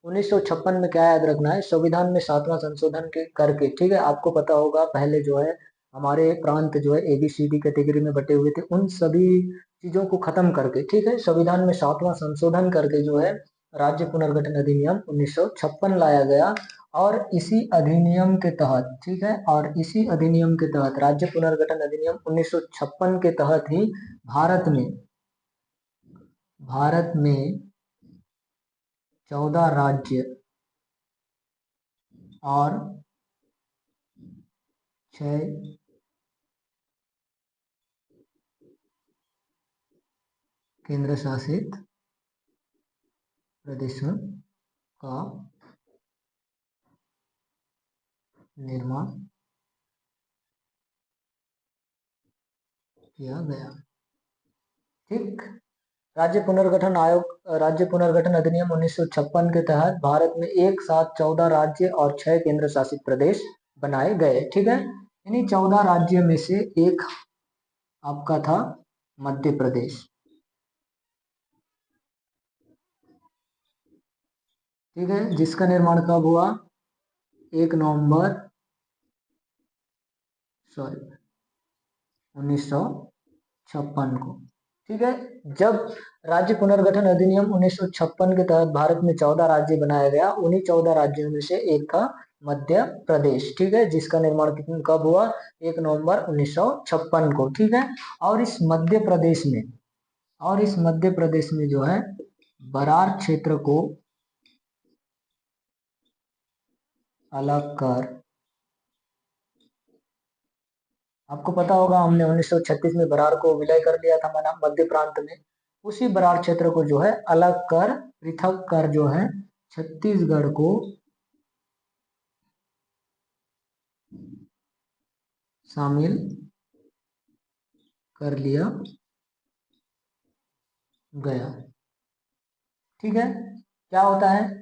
1956 में? क्या याद रखना है? संविधान में 7वां संशोधन के करके, ठीक है, आपको पता होगा पहले जो है हमारे प्रांत जो है ABCD कैटेगरी में बटे हुए थे, उन सभी चीजों को खत्म करके, ठीक है, संविधान में 7वां संशोधन करके जो है राज्य पुनर्गठन अधिनियम 1956 लाया गया और इसी अधिनियम के तहत, ठीक है, और इसी अधिनियम के तहत राज्य पुनर्गठन अधिनियम 1956 के तहत ही भारत में 14 राज्य और 6 केंद्र शासित प्रदेशों का निर्माण किया गया। ठीक, राज्य पुनर्गठन अधिनियम 1956 के तहत भारत में एक साथ 14 राज्य और 6 केंद्र शासित प्रदेश बनाए गए। ठीक है, इन्हीं 14 राज्यों में से एक आपका था मध्य प्रदेश। ठीक है, जिसका निर्माण कब हुआ? 1 नवंबर 1956 को। ठीक है, जब राज्य पुनर्गठन अधिनियम 1956 के तहत भारत में 14 राज्य बनाया गया, उन्हीं 14 राज्यों में से एक था मध्य प्रदेश। ठीक है, जिसका निर्माण कब हुआ? 1 नवंबर 1956 को। ठीक है, और इस मध्य प्रदेश में जो है बरार क्षेत्र को अलग कर, आपको पता होगा हमने 1936 में बरार को विलय कर लिया था मध्य प्रांत में। उसी बरार क्षेत्र को जो है अलग कर, पृथक कर जो है छत्तीसगढ़ को शामिल कर लिया गया। ठीक है, क्या होता है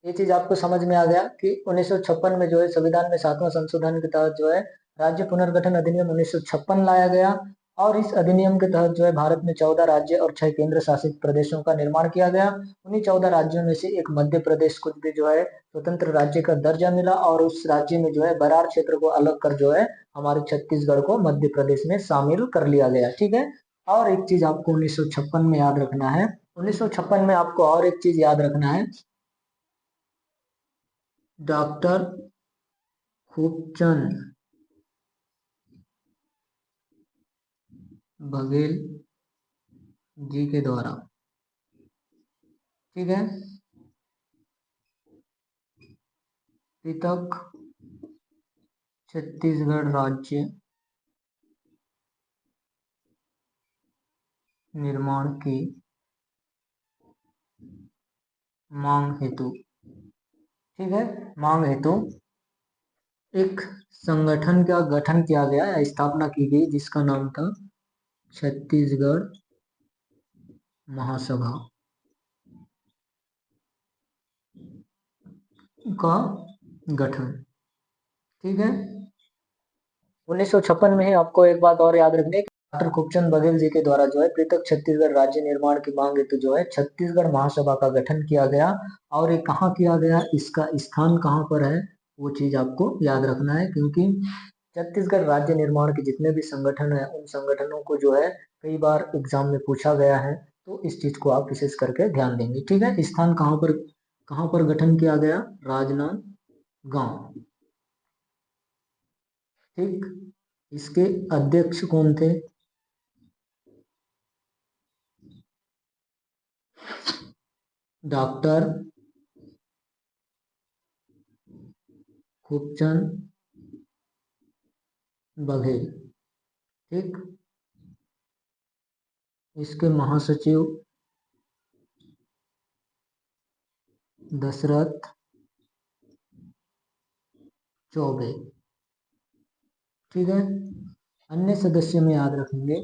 ये चीज आपको समझ में आ गया कि 1956 में जो है संविधान में 7वां संशोधन के तहत जो है राज्य पुनर्गठन अधिनियम 1956 लाया गया और इस अधिनियम के तहत जो है भारत में 14 राज्य और 6 केंद्र शासित प्रदेशों का निर्माण किया गया। उन्हीं 14 राज्यों में से एक मध्य प्रदेश को भी जो है स्वतंत्र राज्य का दर्जा मिला और उस राज्य में जो है बरार क्षेत्र को अलग कर जो है हमारे छत्तीसगढ़ को मध्य प्रदेश में शामिल कर लिया गया। ठीक है, और एक चीज आपको 1956 में याद रखना है, 1956 में आपको और एक चीज याद रखना है, डॉक्टर खूबचंद बघेल जी के द्वारा, ठीक है, पृथक छत्तीसगढ़ राज्य निर्माण की मांग हेतु, ठीक है, मांग हेतु एक संगठन का गठन किया गया या स्थापना की गई जिसका नाम था छत्तीसगढ़ महासभा का गठन। ठीक है, 1956 में ही आपको एक बात और याद रखनी है कि डॉक्टर खूबचंद बघेल जी के द्वारा जो है पृथक छत्तीसगढ़ राज्य निर्माण की मांग हेतु जो है छत्तीसगढ़ महासभा का गठन किया गया और ये कहाँ किया गया, इसका स्थान कहाँ पर है वो चीज आपको याद रखना है, क्योंकि छत्तीसगढ़ राज्य निर्माण के जितने भी संगठन है उन संगठनों को जो है कई बार एग्जाम में पूछा गया है, तो इस चीज को आप विशेष करके ध्यान देंगे। ठीक है, स्थान कहाँ पर गठन किया गया? राजनांदगांव। ठीक, इसके अध्यक्ष कौन थे? डॉक्टर खूबचंद बघेल। ठीक, इसके महासचिव दशरथ चौबे। ठीक है, अन्य सदस्य में याद रखेंगे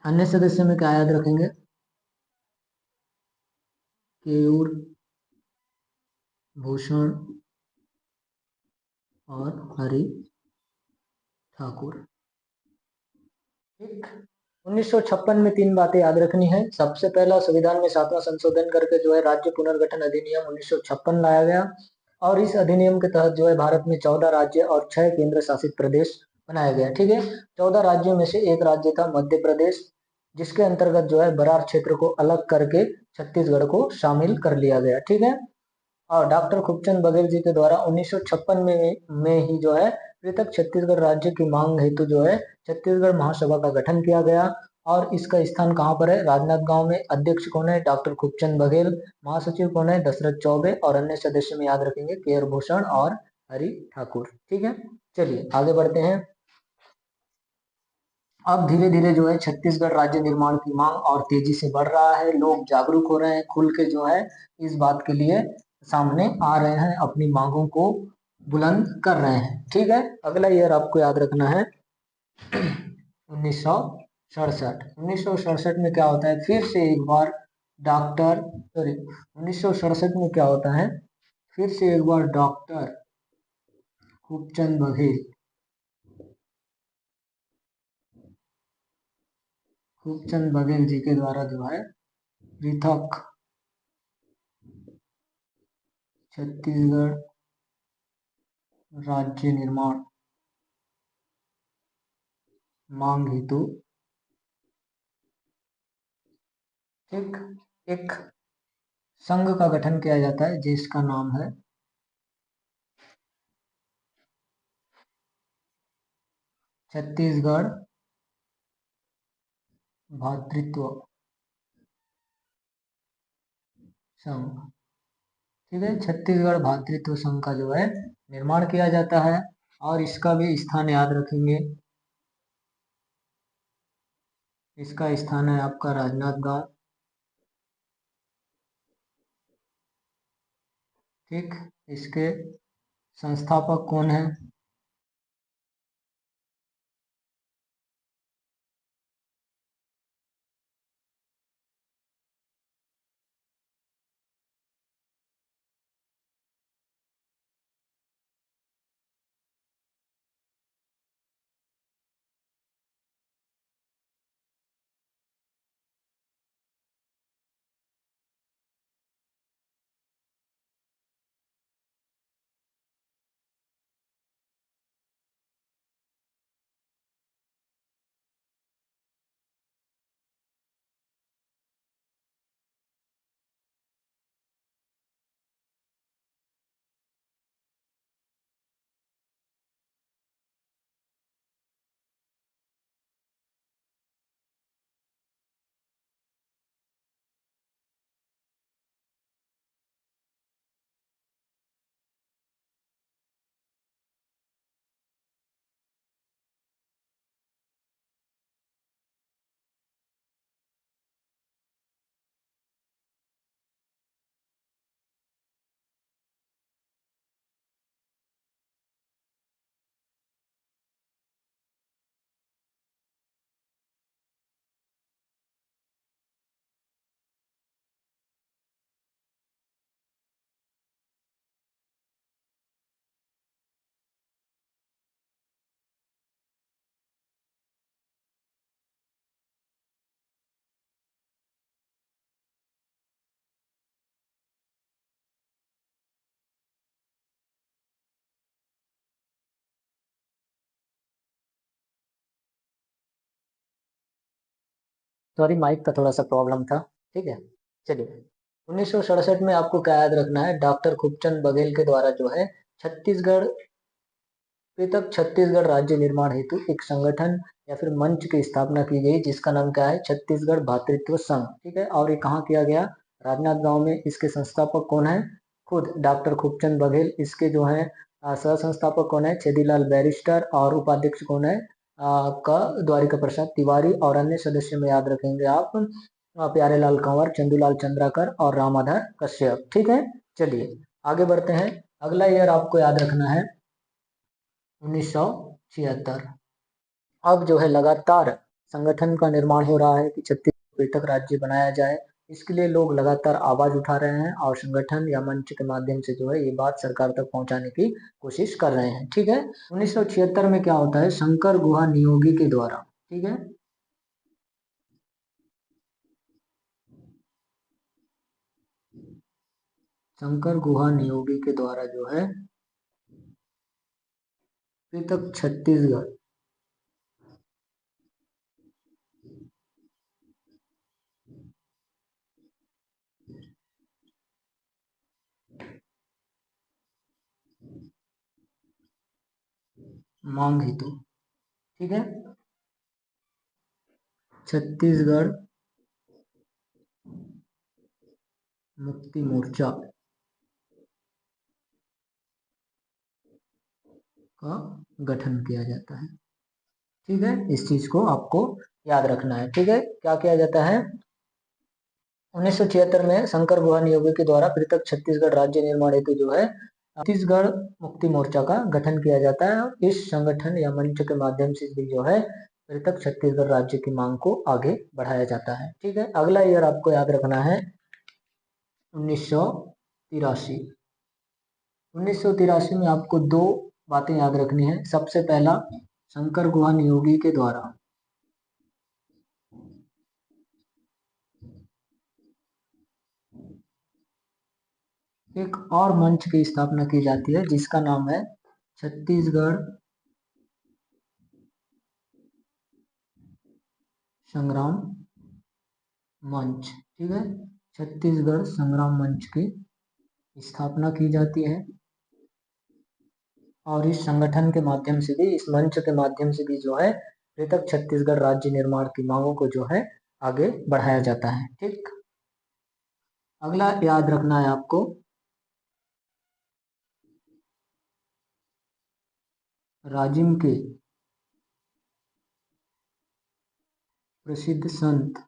अन्य सदस्य में क्या याद रखेंगे? केयूर भूषण और हरि ठाकुर। ठीक, 1956 में 3 बातें याद रखनी है। सबसे पहला, संविधान में 7वां संशोधन करके जो है राज्य पुनर्गठन अधिनियम 1956 लाया गया और इस अधिनियम के तहत जो है भारत में 14 राज्य और 6 केंद्र शासित प्रदेश बनाया गया। ठीक है, 14 राज्यों में से एक राज्य था मध्य प्रदेश, जिसके अंतर्गत जो है बरार क्षेत्र को अलग करके छत्तीसगढ़ को शामिल कर लिया गया। ठीक है, और डॉक्टर खूबचंद बघेल जी के द्वारा 1956 में ही जो है पृथक छत्तीसगढ़ राज्य की मांग हेतु जो है छत्तीसगढ़ महासभा का गठन किया गया। और इसका स्थान कहाँ पर है? राजनांदगांव में। अध्यक्ष कौन है? डॉक्टर खूबचंद बघेल। महासचिव कौन है? दशरथ चौबे। और अन्य सदस्य में याद रखेंगे केयर भूषण और हरि ठाकुर। ठीक है, चलिए आगे बढ़ते हैं। अब धीरे धीरे जो है छत्तीसगढ़ राज्य निर्माण की मांग और तेजी से बढ़ रहा है। लोग जागरूक हो रहे हैं, खुल के जो है इस बात के लिए सामने आ रहे हैं, अपनी मांगों को बुलंद कर रहे हैं। ठीक है, अगला ईयर आपको याद रखना है 1967। 1967 में क्या होता है? फिर से एक बार डॉक्टर सॉरी 1967 में क्या होता है? फिर से एक बार डॉक्टर खूबचंद बघेल खूबचंद बघेल जी के द्वारा जो है पृथक छत्तीसगढ़ राज्य निर्माण मांग हेतु एक एक संघ का गठन किया जाता है, जिसका नाम है छत्तीसगढ़ भातृत्व संघ। ठीक है, छत्तीसगढ़ भातृत्व संघ का जो है निर्माण किया जाता है, और इसका भी स्थान याद रखेंगे। इसका स्थान है आपका राजनांदगांव। ठीक, इसके संस्थापक कौन है? सॉरी, माइक का थोड़ा सा प्रॉब्लम था। ठीक है, चलिए 1967 में आपको क्या याद रखना है? डॉक्टर खूबचंद बघेल के द्वारा जो है छत्तीसगढ़ पृथक छत्तीसगढ़ राज्य निर्माण हेतु एक संगठन या फिर मंच की स्थापना की गई, जिसका नाम क्या है? छत्तीसगढ़ भातृत्व संघ। ठीक है, और ये कहाँ किया गया? राजनांदगांव में। इसके संस्थापक कौन है? खुद डॉक्टर खूबचंद बघेल। इसके जो है सह संस्थापक कौन है? छेदीलाल बैरिस्टर। और उपाध्यक्ष कौन है? का द्वारिका प्रसाद तिवारी। और अन्य सदस्य में याद रखेंगे आप प्यारेलाल कंवर, चंदूलाल चंद्राकर और रामाधर कश्यप। ठीक है, चलिए आगे बढ़ते हैं। अगला ईयर आपको याद रखना है 1976। अब जो है लगातार संगठन का निर्माण हो रहा है कि छत्तीसगढ़ पृथक राज्य बनाया जाए। इसके लिए लोग लगातार आवाज उठा रहे हैं, और संगठन या मंच के माध्यम से जो है ये बात सरकार तक पहुंचाने की कोशिश कर रहे हैं। ठीक है, 1976 में क्या होता है? शंकर गुहा नियोगी के द्वारा। ठीक है, शंकर गुहा नियोगी के द्वारा जो है पृथक छत्तीसगढ़ मांग हेतु, ठीक है। छत्तीसगढ़ मुक्ति मोर्चा का गठन किया जाता है, ठीक है। इस चीज को आपको याद रखना है, ठीक है। क्या किया जाता है? 1976 में शंकर गुहा नियोगी के द्वारा पृथक छत्तीसगढ़ राज्य निर्माण हेतु जो है छत्तीसगढ़ मुक्ति मोर्चा का गठन किया जाता है, और इस संगठन या मंच के माध्यम से भी जो है पृथक छत्तीसगढ़ राज्य की मांग को आगे बढ़ाया जाता है, ठीक है। अगला ईयर आपको याद रखना है 1983। 1983 में आपको दो बातें याद रखनी है। सबसे पहला, शंकर गुहा नियोगी के द्वारा एक और मंच की स्थापना की जाती है जिसका नाम है छत्तीसगढ़ संग्राम मंच, ठीक है। छत्तीसगढ़ संग्राम मंच की स्थापना की जाती है, और इस संगठन के माध्यम से भी, इस मंच के माध्यम से भी जो है पृथक छत्तीसगढ़ राज्य निर्माण की मांगों को जो है आगे बढ़ाया जाता है, ठीक। अगला याद रखना है आपको, राजिम के प्रसिद्ध संत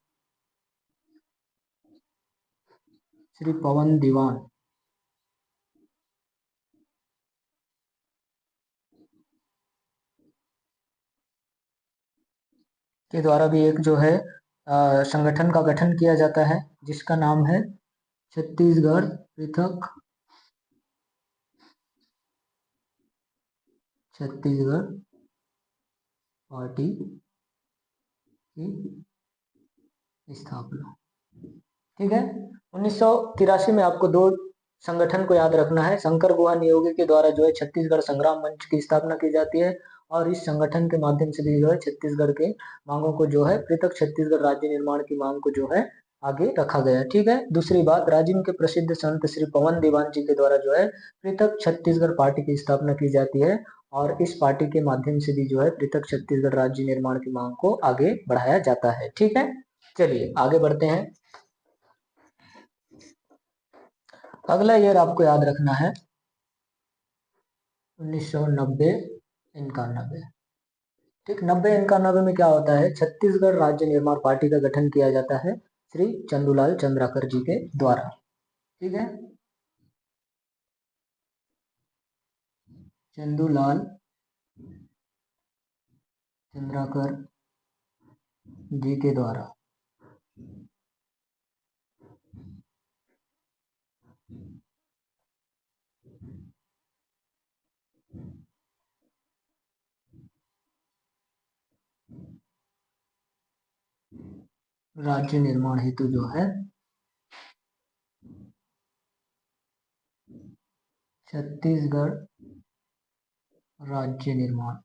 श्री पवन दीवान के द्वारा भी एक जो है संगठन का गठन किया जाता है जिसका नाम है छत्तीसगढ़ पृथक छत्तीसगढ़ पार्टी की स्थापना, ठीक है। 1983 में आपको दो संगठन को याद रखना है। शंकर गुहा नियोगी के द्वारा जो है छत्तीसगढ़ संग्राम मंच की स्थापना की जाती है, और इस संगठन के माध्यम से भी जो है छत्तीसगढ़ के मांगों को जो है पृथक छत्तीसगढ़ राज्य निर्माण की मांग को जो है आगे रखा गया, ठीक है। दूसरी बात, राजिम के प्रसिद्ध संत श्री पवन दीवान जी के द्वारा जो है पृथक छत्तीसगढ़ पार्टी की स्थापना की जाती है, और इस पार्टी के माध्यम से भी जो है पृथक छत्तीसगढ़ राज्य निर्माण की मांग को आगे बढ़ाया जाता है, ठीक है। चलिए आगे बढ़ते हैं। अगला ईयर आपको याद रखना है 1990-91, ठीक। 90-91 में क्या होता है? छत्तीसगढ़ राज्य निर्माण पार्टी का गठन किया जाता है श्री चंदूलाल चंद्राकर जी के द्वारा, ठीक है। चंदूलाल चंद्राकर जी के द्वारा राज्य निर्माण हेतु जो है छत्तीसगढ़ राज्य निर्माण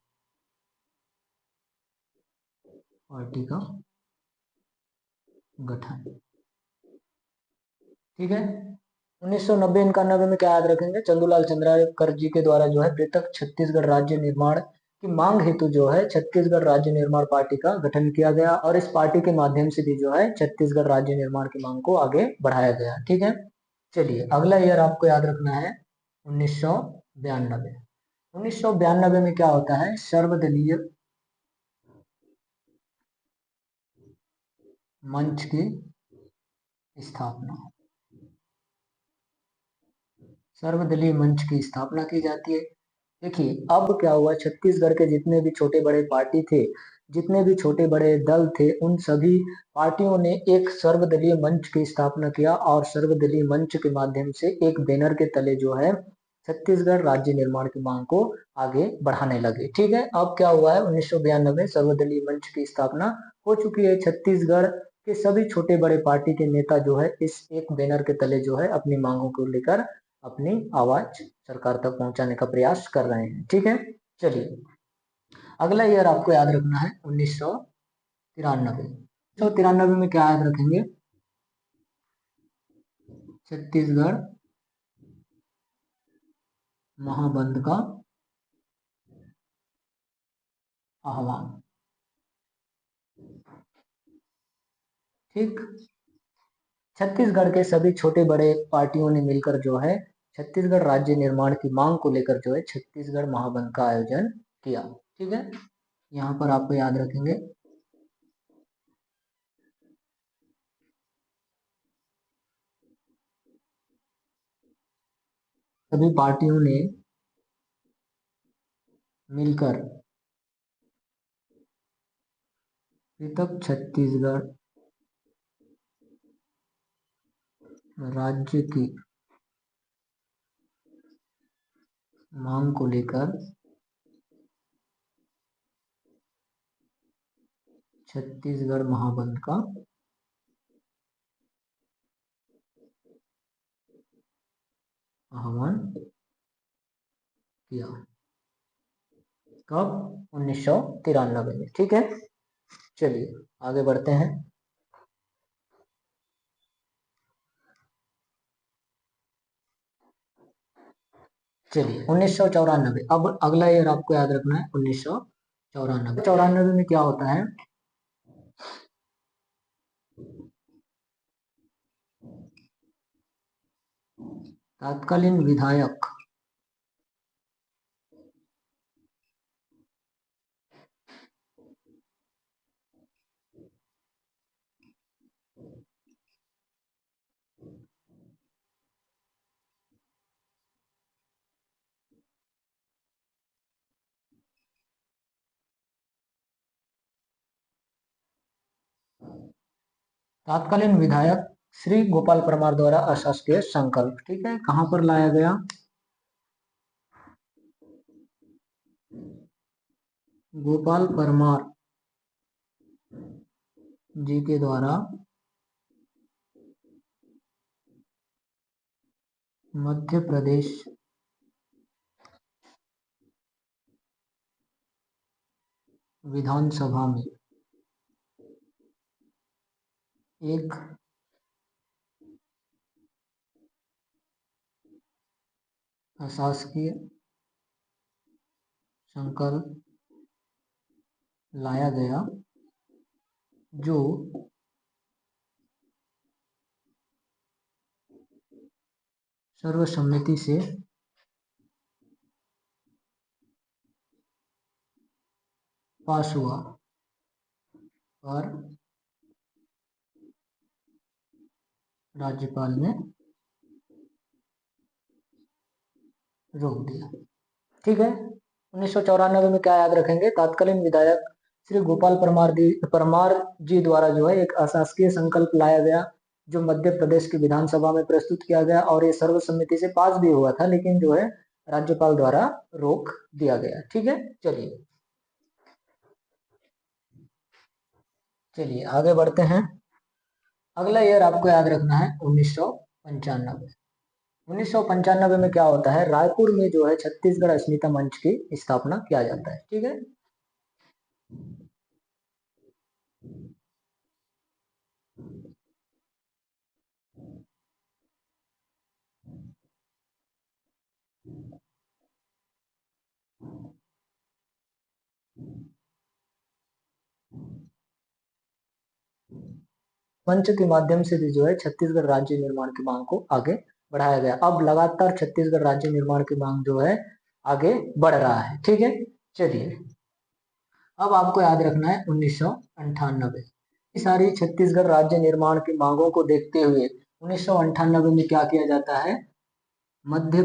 पार्टी का गठन, ठीक है। 1990-91 में क्या याद रखेंगे? चंदूलाल चंद्राकर जी के द्वारा जो है पृथक छत्तीसगढ़ राज्य निर्माण की मांग हेतु जो है छत्तीसगढ़ राज्य निर्माण पार्टी का गठन किया गया, और इस पार्टी के माध्यम से भी जो है छत्तीसगढ़ राज्य निर्माण की मांग को आगे बढ़ाया गया, ठीक है। चलिए अगला ईयर आपको याद रखना है 1992। 1992 में क्या होता है? सर्वदलीय मंच की स्थापना, सर्वदलीय मंच की स्थापना की जाती है। देखिए अब क्या हुआ, छत्तीसगढ़ के जितने भी छोटे बड़े पार्टी थे, जितने भी छोटे बड़े दल थे, उन सभी पार्टियों ने एक सर्वदलीय मंच की स्थापना किया, और सर्वदलीय मंच के माध्यम से एक बैनर के तले जो है छत्तीसगढ़ राज्य निर्माण की मांग को आगे बढ़ाने लगे, ठीक है। अब क्या हुआ है? 1992 सर्वदलीय मंच की स्थापना हो चुकी है। छत्तीसगढ़ के सभी छोटे बड़े पार्टी के नेता जो है इस एक बैनर के तले जो है अपनी मांगों को लेकर अपनी आवाज सरकार तक पहुंचाने का प्रयास कर रहे हैं, ठीक है। चलिए अगला ईयर आपको याद रखना है 1993। 1993 में क्या याद रखेंगे? छत्तीसगढ़ महाबंद का आह्वान। ठीक। छत्तीसगढ़ के सभी छोटे बड़े पार्टियों ने मिलकर जो है छत्तीसगढ़ राज्य निर्माण की मांग को लेकर जो है छत्तीसगढ़ महाबंद का आयोजन किया। ठीक है, यहाँ पर आपको याद रखेंगे। सभी पार्टियों ने मिलकर पृथक छत्तीसगढ़ राज्य की मांग को लेकर छत्तीसगढ़ महाबंद का आह्वान किया। कब? 1993 में। ठीक है, चलिए आगे बढ़ते हैं। चलिए 1994, अब अगला ईयर आपको याद रखना है 1994। में क्या होता है? तत्कालीन विधायक तत्कालीन विधायक श्री गोपाल परमार द्वारा अशासकीय संकल्प। ठीक है, कहां पर लाया गया? गोपाल परमार जी के द्वारा मध्य प्रदेश विधानसभा में एक अशासकीय संकल्प लाया गया जो सर्वसम्मति से पास हुआ और राज्यपाल ने रोक दिया। ठीक है, 1994 में क्या याद रखेंगे? तत्कालीन विधायक श्री गोपाल परमार जी द्वारा जो है एक अशासकीय संकल्प लाया गया जो मध्य प्रदेश की विधानसभा में प्रस्तुत किया गया और ये सर्वसम्मति से पास भी हुआ था, लेकिन जो है राज्यपाल द्वारा रोक दिया गया। ठीक है, चलिए आगे बढ़ते हैं। अगला ईयर आपको याद रखना है 1995। 1995 में क्या होता है? रायपुर में जो है छत्तीसगढ़ अस्मिता मंच की स्थापना किया जाता है। ठीक है, मंच के माध्यम से भी जो है छत्तीसगढ़ राज्य निर्माण की मांग को आगे बढ़ाया गया। अब लगातार छत्तीसगढ़ राज्य निर्माण की मांग जो है आगे बढ़ रहा है। ठीक है, चलिए अब आपको याद रखना है 1998। सारी छत्तीसगढ़ राज्य निर्माण की मांगों को देखते हुए 1998 में क्या किया जाता है? मध्य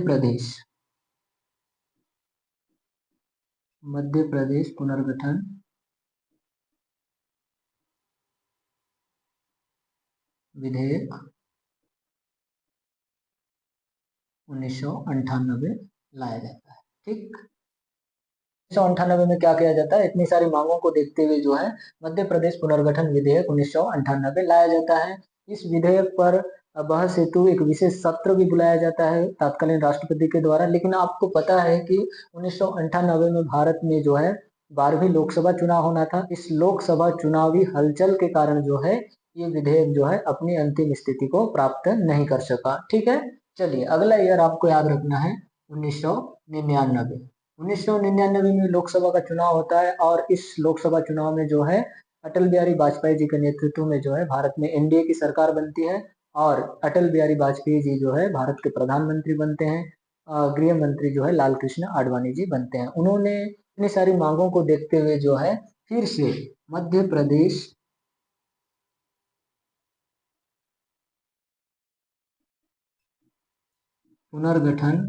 प्रदेश पुनर्गठन विधेयक 1998 लाया जाता है। ठीक, 1998 में क्या किया जाता है? इतनी सारी मांगों को देखते हुए जो है मध्य प्रदेश पुनर्गठन विधेयक 1998 लाया जाता है। इस विधेयक पर बहस हेतु एक विशेष सत्र भी बुलाया जाता है तत्कालीन राष्ट्रपति के द्वारा। लेकिन आपको पता है कि 1998 में भारत में जो है 12वीं लोकसभा चुनाव होना था। इस लोकसभा चुनावी हलचल के कारण जो है ये विधेयक जो है अपनी अंतिम स्थिति को प्राप्त नहीं कर सका। ठीक है, चलिए अगला ईयर आपको याद रखना है 1999। 1999 में लोकसभा का चुनाव होता है और इस लोकसभा चुनाव में जो है अटल बिहारी वाजपेयी जी के नेतृत्व में जो है भारत में एनडीए की सरकार बनती है और अटल बिहारी वाजपेयी जी जो है भारत के प्रधानमंत्री बनते हैं। गृह मंत्री जो है लाल कृष्ण आडवाणी जी बनते हैं। उन्होंने इतनी सारी मांगों को देखते हुए जो है फिर से मध्य प्रदेश पुनर्गठन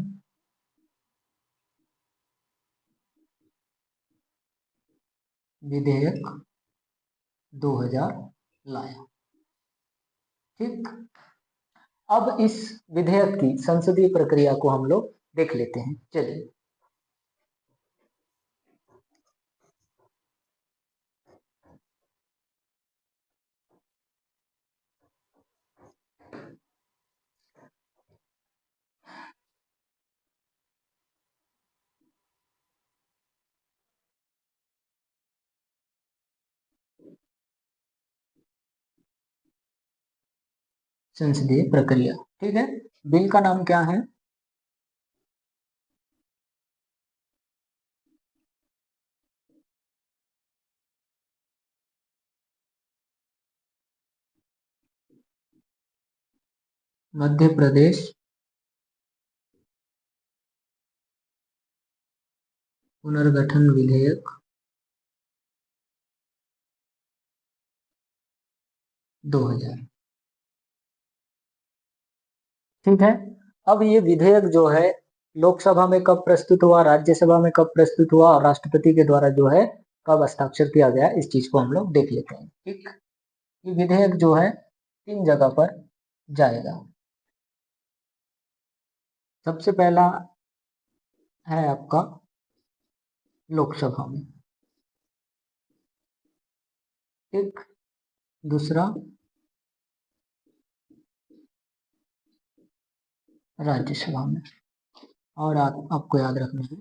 विधेयक 2000 लाया। ठीक। अब इस विधेयक की संसदीय प्रक्रिया को हम लोग देख लेते हैं। चलिए। संसदीय प्रक्रिया। ठीक है। बिल का नाम क्या है? मध्य प्रदेश पुनर्गठन विधेयक 2000। ठीक है। अब ये विधेयक जो है लोकसभा में कब प्रस्तुत हुआ, राज्यसभा में कब प्रस्तुत हुआ और राष्ट्रपति के द्वारा जो है कब हस्ताक्षर किया गया, इस चीज को हम लोग देख लेते हैं। ठीक। ये विधेयक जो है 3 जगह पर जाएगा। सबसे पहला है आपका लोकसभा में। ठीक। दूसरा राज्यसभा में। और आपको याद रखना है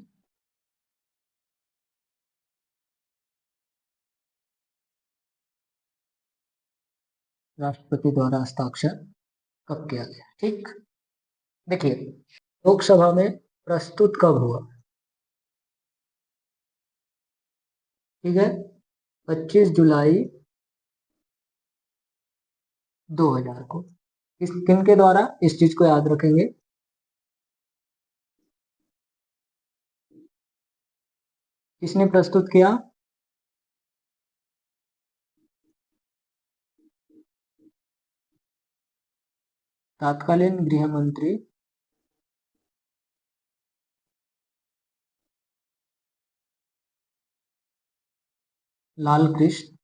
राष्ट्रपति द्वारा हस्ताक्षर कब किया गया। ठीक। देखिए, लोकसभा में प्रस्तुत कब हुआ? ठीक है। 25 जुलाई 2000 को। किन के द्वारा, इस चीज को याद रखेंगे। किसने प्रस्तुत किया? तत्कालीन गृह मंत्री लाल कृष्ण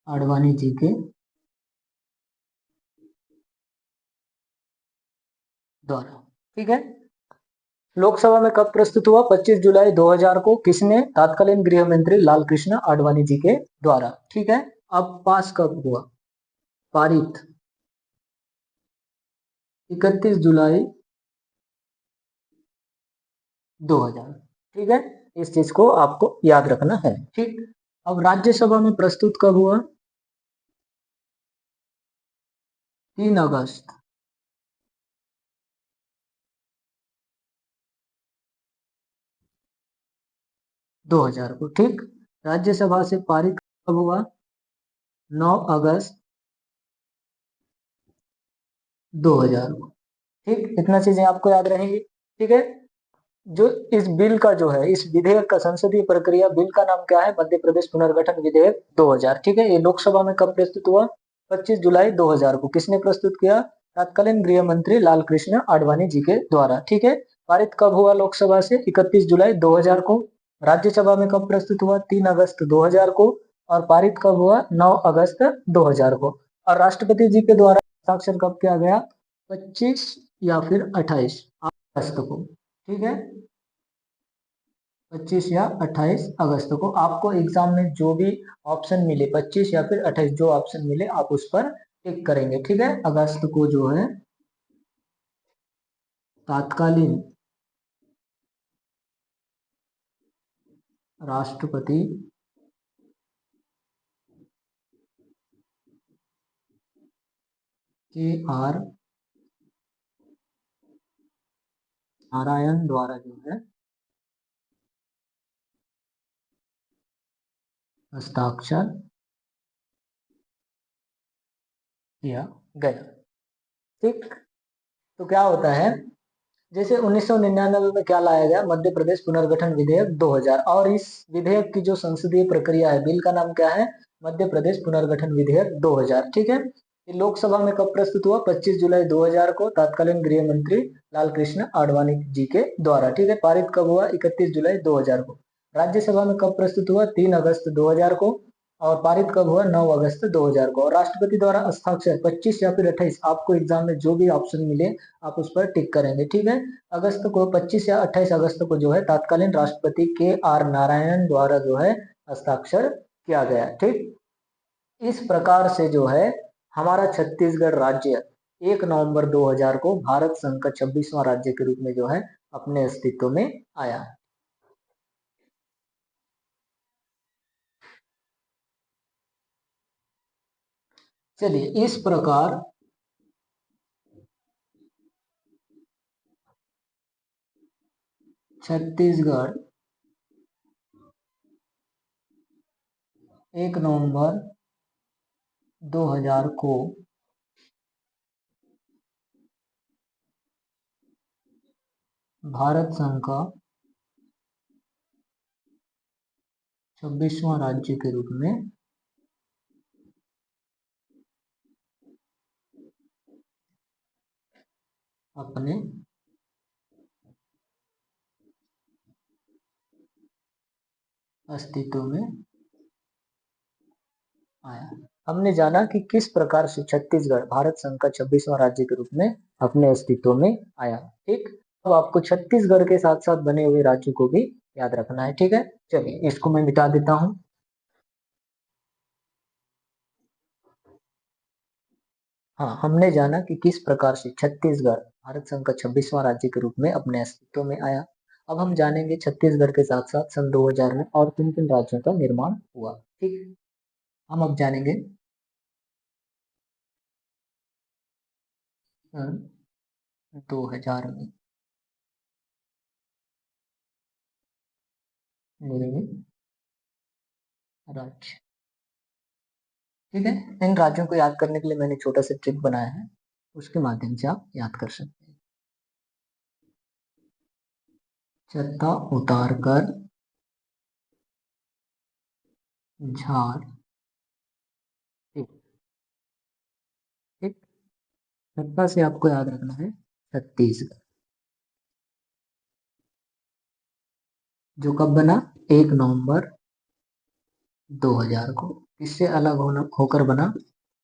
आडवाणी जी के द्वारा। ठीक है। लोकसभा में कब प्रस्तुत हुआ? 25 जुलाई 2000 को। किसने? तत्कालीन गृह मंत्री लाल कृष्ण आडवाणी जी के द्वारा। ठीक है। अब पास कब हुआ, पारित? 31 जुलाई 2000। ठीक है। इस चीज को आपको याद रखना है। ठीक। अब राज्यसभा में प्रस्तुत कब हुआ? 3 अगस्त 2000 को। ठीक। राज्यसभा से पारित कब हुआ? 9 अगस्त 2000 को। ठीक। इतना चीजें आपको याद रहेंगी। ठीक है। जो इस बिल का जो है, इस विधेयक का संसदीय प्रक्रिया, बिल का नाम क्या है? मध्य प्रदेश पुनर्गठन विधेयक 2000। ठीक है। ये लोकसभा में कब प्रस्तुत हुआ? 25 जुलाई 2000 को। किसने प्रस्तुत किया? तत्कालीन गृह मंत्री लाल कृष्ण आडवाणी जी के द्वारा। ठीक है। पारित कब हुआ लोकसभा से? 31 जुलाई 2000 को। राज्यसभा में कब प्रस्तुत हुआ? 3 अगस्त 2000 को। और पारित कब हुआ? 9 अगस्त 2000 को। और राष्ट्रपति जी के द्वारा हस्ताक्षर कब किया गया? 25 या फिर 28 अगस्त को। ठीक है। 25 या 28 अगस्त को। आपको एग्जाम में जो भी ऑप्शन मिले, 25 या फिर 28, जो ऑप्शन मिले आप उस पर टिक करेंगे। ठीक है। अगस्त को जो है तात्कालीन राष्ट्रपति के आर नारायण द्वारा जो है हस्ताक्षर किया गया। ठीक, तो क्या होता है, जैसे 1999 में क्या लाया गया, मध्य प्रदेश पुनर्गठन विधेयक 2000, और इस विधेयक की जो संसदीय प्रक्रिया है, बिल का नाम क्या है, मध्य प्रदेश पुनर्गठन विधेयक 2000। ठीक है, ये लोकसभा में कब प्रस्तुत हुआ, 25 जुलाई 2000 को तत्कालीन गृह मंत्री लाल कृष्ण आडवाणी जी के द्वारा। ठीक है, पारित कब हुआ, 31 जुलाई 2000 को। राज्यसभा में कब प्रस्तुत हुआ, 3 अगस्त 2000 को, और पारित कब हुआ, 9 अगस्त 2000 को। और राष्ट्रपति द्वारा हस्ताक्षर 25 या फिर 28, आपको एग्जाम में जो भी ऑप्शन मिले आप उस पर टिक करेंगे। ठीक है, अगस्त को, 25 या 28 अगस्त को जो है तत्कालीन राष्ट्रपति के आर नारायणन द्वारा जो है हस्ताक्षर किया गया। ठीक, इस प्रकार से जो है हमारा छत्तीसगढ़ राज्य 1 नवंबर 2000 को भारत संघ का 26वां राज्य के रूप में जो है अपने अस्तित्व में आया। चलिए, इस प्रकार छत्तीसगढ़ 1 नवंबर 2000 को भारत संघ का 26वां राज्य के रूप में अपने अस्तित्व में आया। हमने जाना कि किस प्रकार से छत्तीसगढ़ भारत संघ का 26वां राज्य के रूप में अपने अस्तित्व में आया। ठीक, अब आपको छत्तीसगढ़ के साथ साथ बने हुए राज्यों को भी याद रखना है। ठीक है, चलिए इसको मैं मिटा देता हूं। हाँ, हमने जाना कि किस प्रकार से छत्तीसगढ़ भारत संघ का 26वां राज्य के रूप में अपने अस्तित्व में आया। अब हम जानेंगे छत्तीसगढ़ के साथ साथ सन 2000 में और किन किन राज्यों का निर्माण हुआ। ठीक, हम अब जानेंगे सन 2000 में निर्मित राज्य। ठीक है, इन राज्यों को याद करने के लिए मैंने छोटा सा ट्रिक बनाया है, उसके माध्यम से आप याद कर सकते हैं। छत्ता उतार कर झाड़। ठीक, ठीक, छत्ता से आपको याद रखना है छत्तीसगढ़, जो कब बना, 1 नवंबर 2000 को। किससे अलग होना होकर बना,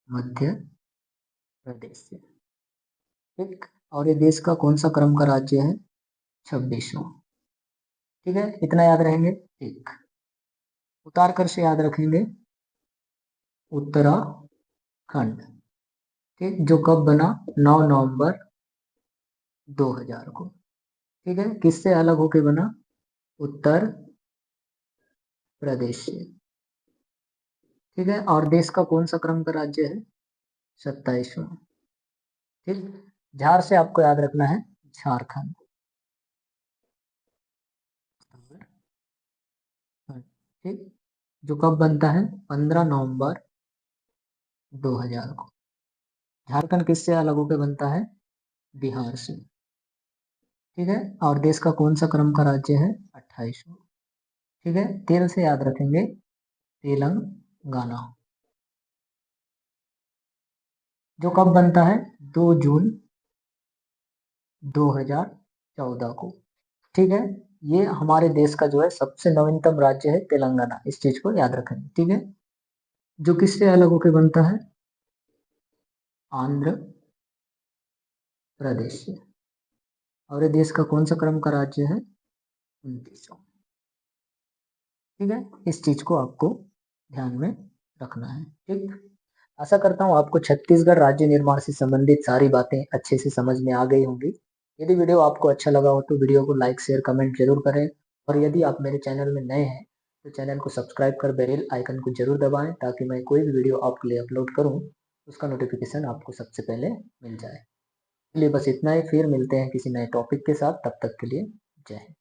मध्य प्रदेश से। ठीक, और ये देश का कौन सा क्रम का राज्य है, 26वां। ठीक है, इतना याद रहेंगे। ठीक, उतार कर से याद रखेंगे उत्तराखंड। ठीक, जो कब बना, 9 नवंबर 2000 को। ठीक है, किससे अलग होके बना, उत्तर प्रदेश से। ठीक है, और देश का कौन सा क्रम का राज्य है, 27वां। ठीक, झार से आपको याद रखना है झारखंड। ठीक, जो कब बनता है, 15 नवंबर 2000 को। झारखंड किससे अलग होकर बनता है, बिहार से। ठीक है, और देश का कौन सा क्रम का राज्य है, 28वां। ठीक है, तेल से याद रखेंगे तेलंगाना, जो कब बनता है, 2 जून 2014 को। ठीक है, ये हमारे देश का जो है सबसे नवीनतम राज्य है तेलंगाना, इस चीज को याद रखेंगे। ठीक है, जो किससे अलग होकर बनता है, आंध्र प्रदेश से। और ये देश का कौन सा क्रम का राज्य है, 29वां। ठीक है, इस चीज को आपको ध्यान में रखना है। ठीक, आशा करता हूँ आपको छत्तीसगढ़ राज्य निर्माण से संबंधित सारी बातें अच्छे से समझ में आ गई होंगी। यदि वीडियो आपको अच्छा लगा हो तो वीडियो को लाइक शेयर कमेंट जरूर करें, और यदि आप मेरे चैनल में नए हैं तो चैनल को सब्सक्राइब कर बेल आइकन को जरूर दबाएं, ताकि मैं कोई भी वीडियो आपके लिए अपलोड करूं उसका नोटिफिकेशन आपको सबसे पहले मिल जाए। चलिए बस इतना ही, फिर मिलते हैं किसी नए टॉपिक के साथ, तब तक के लिए जय हिंद।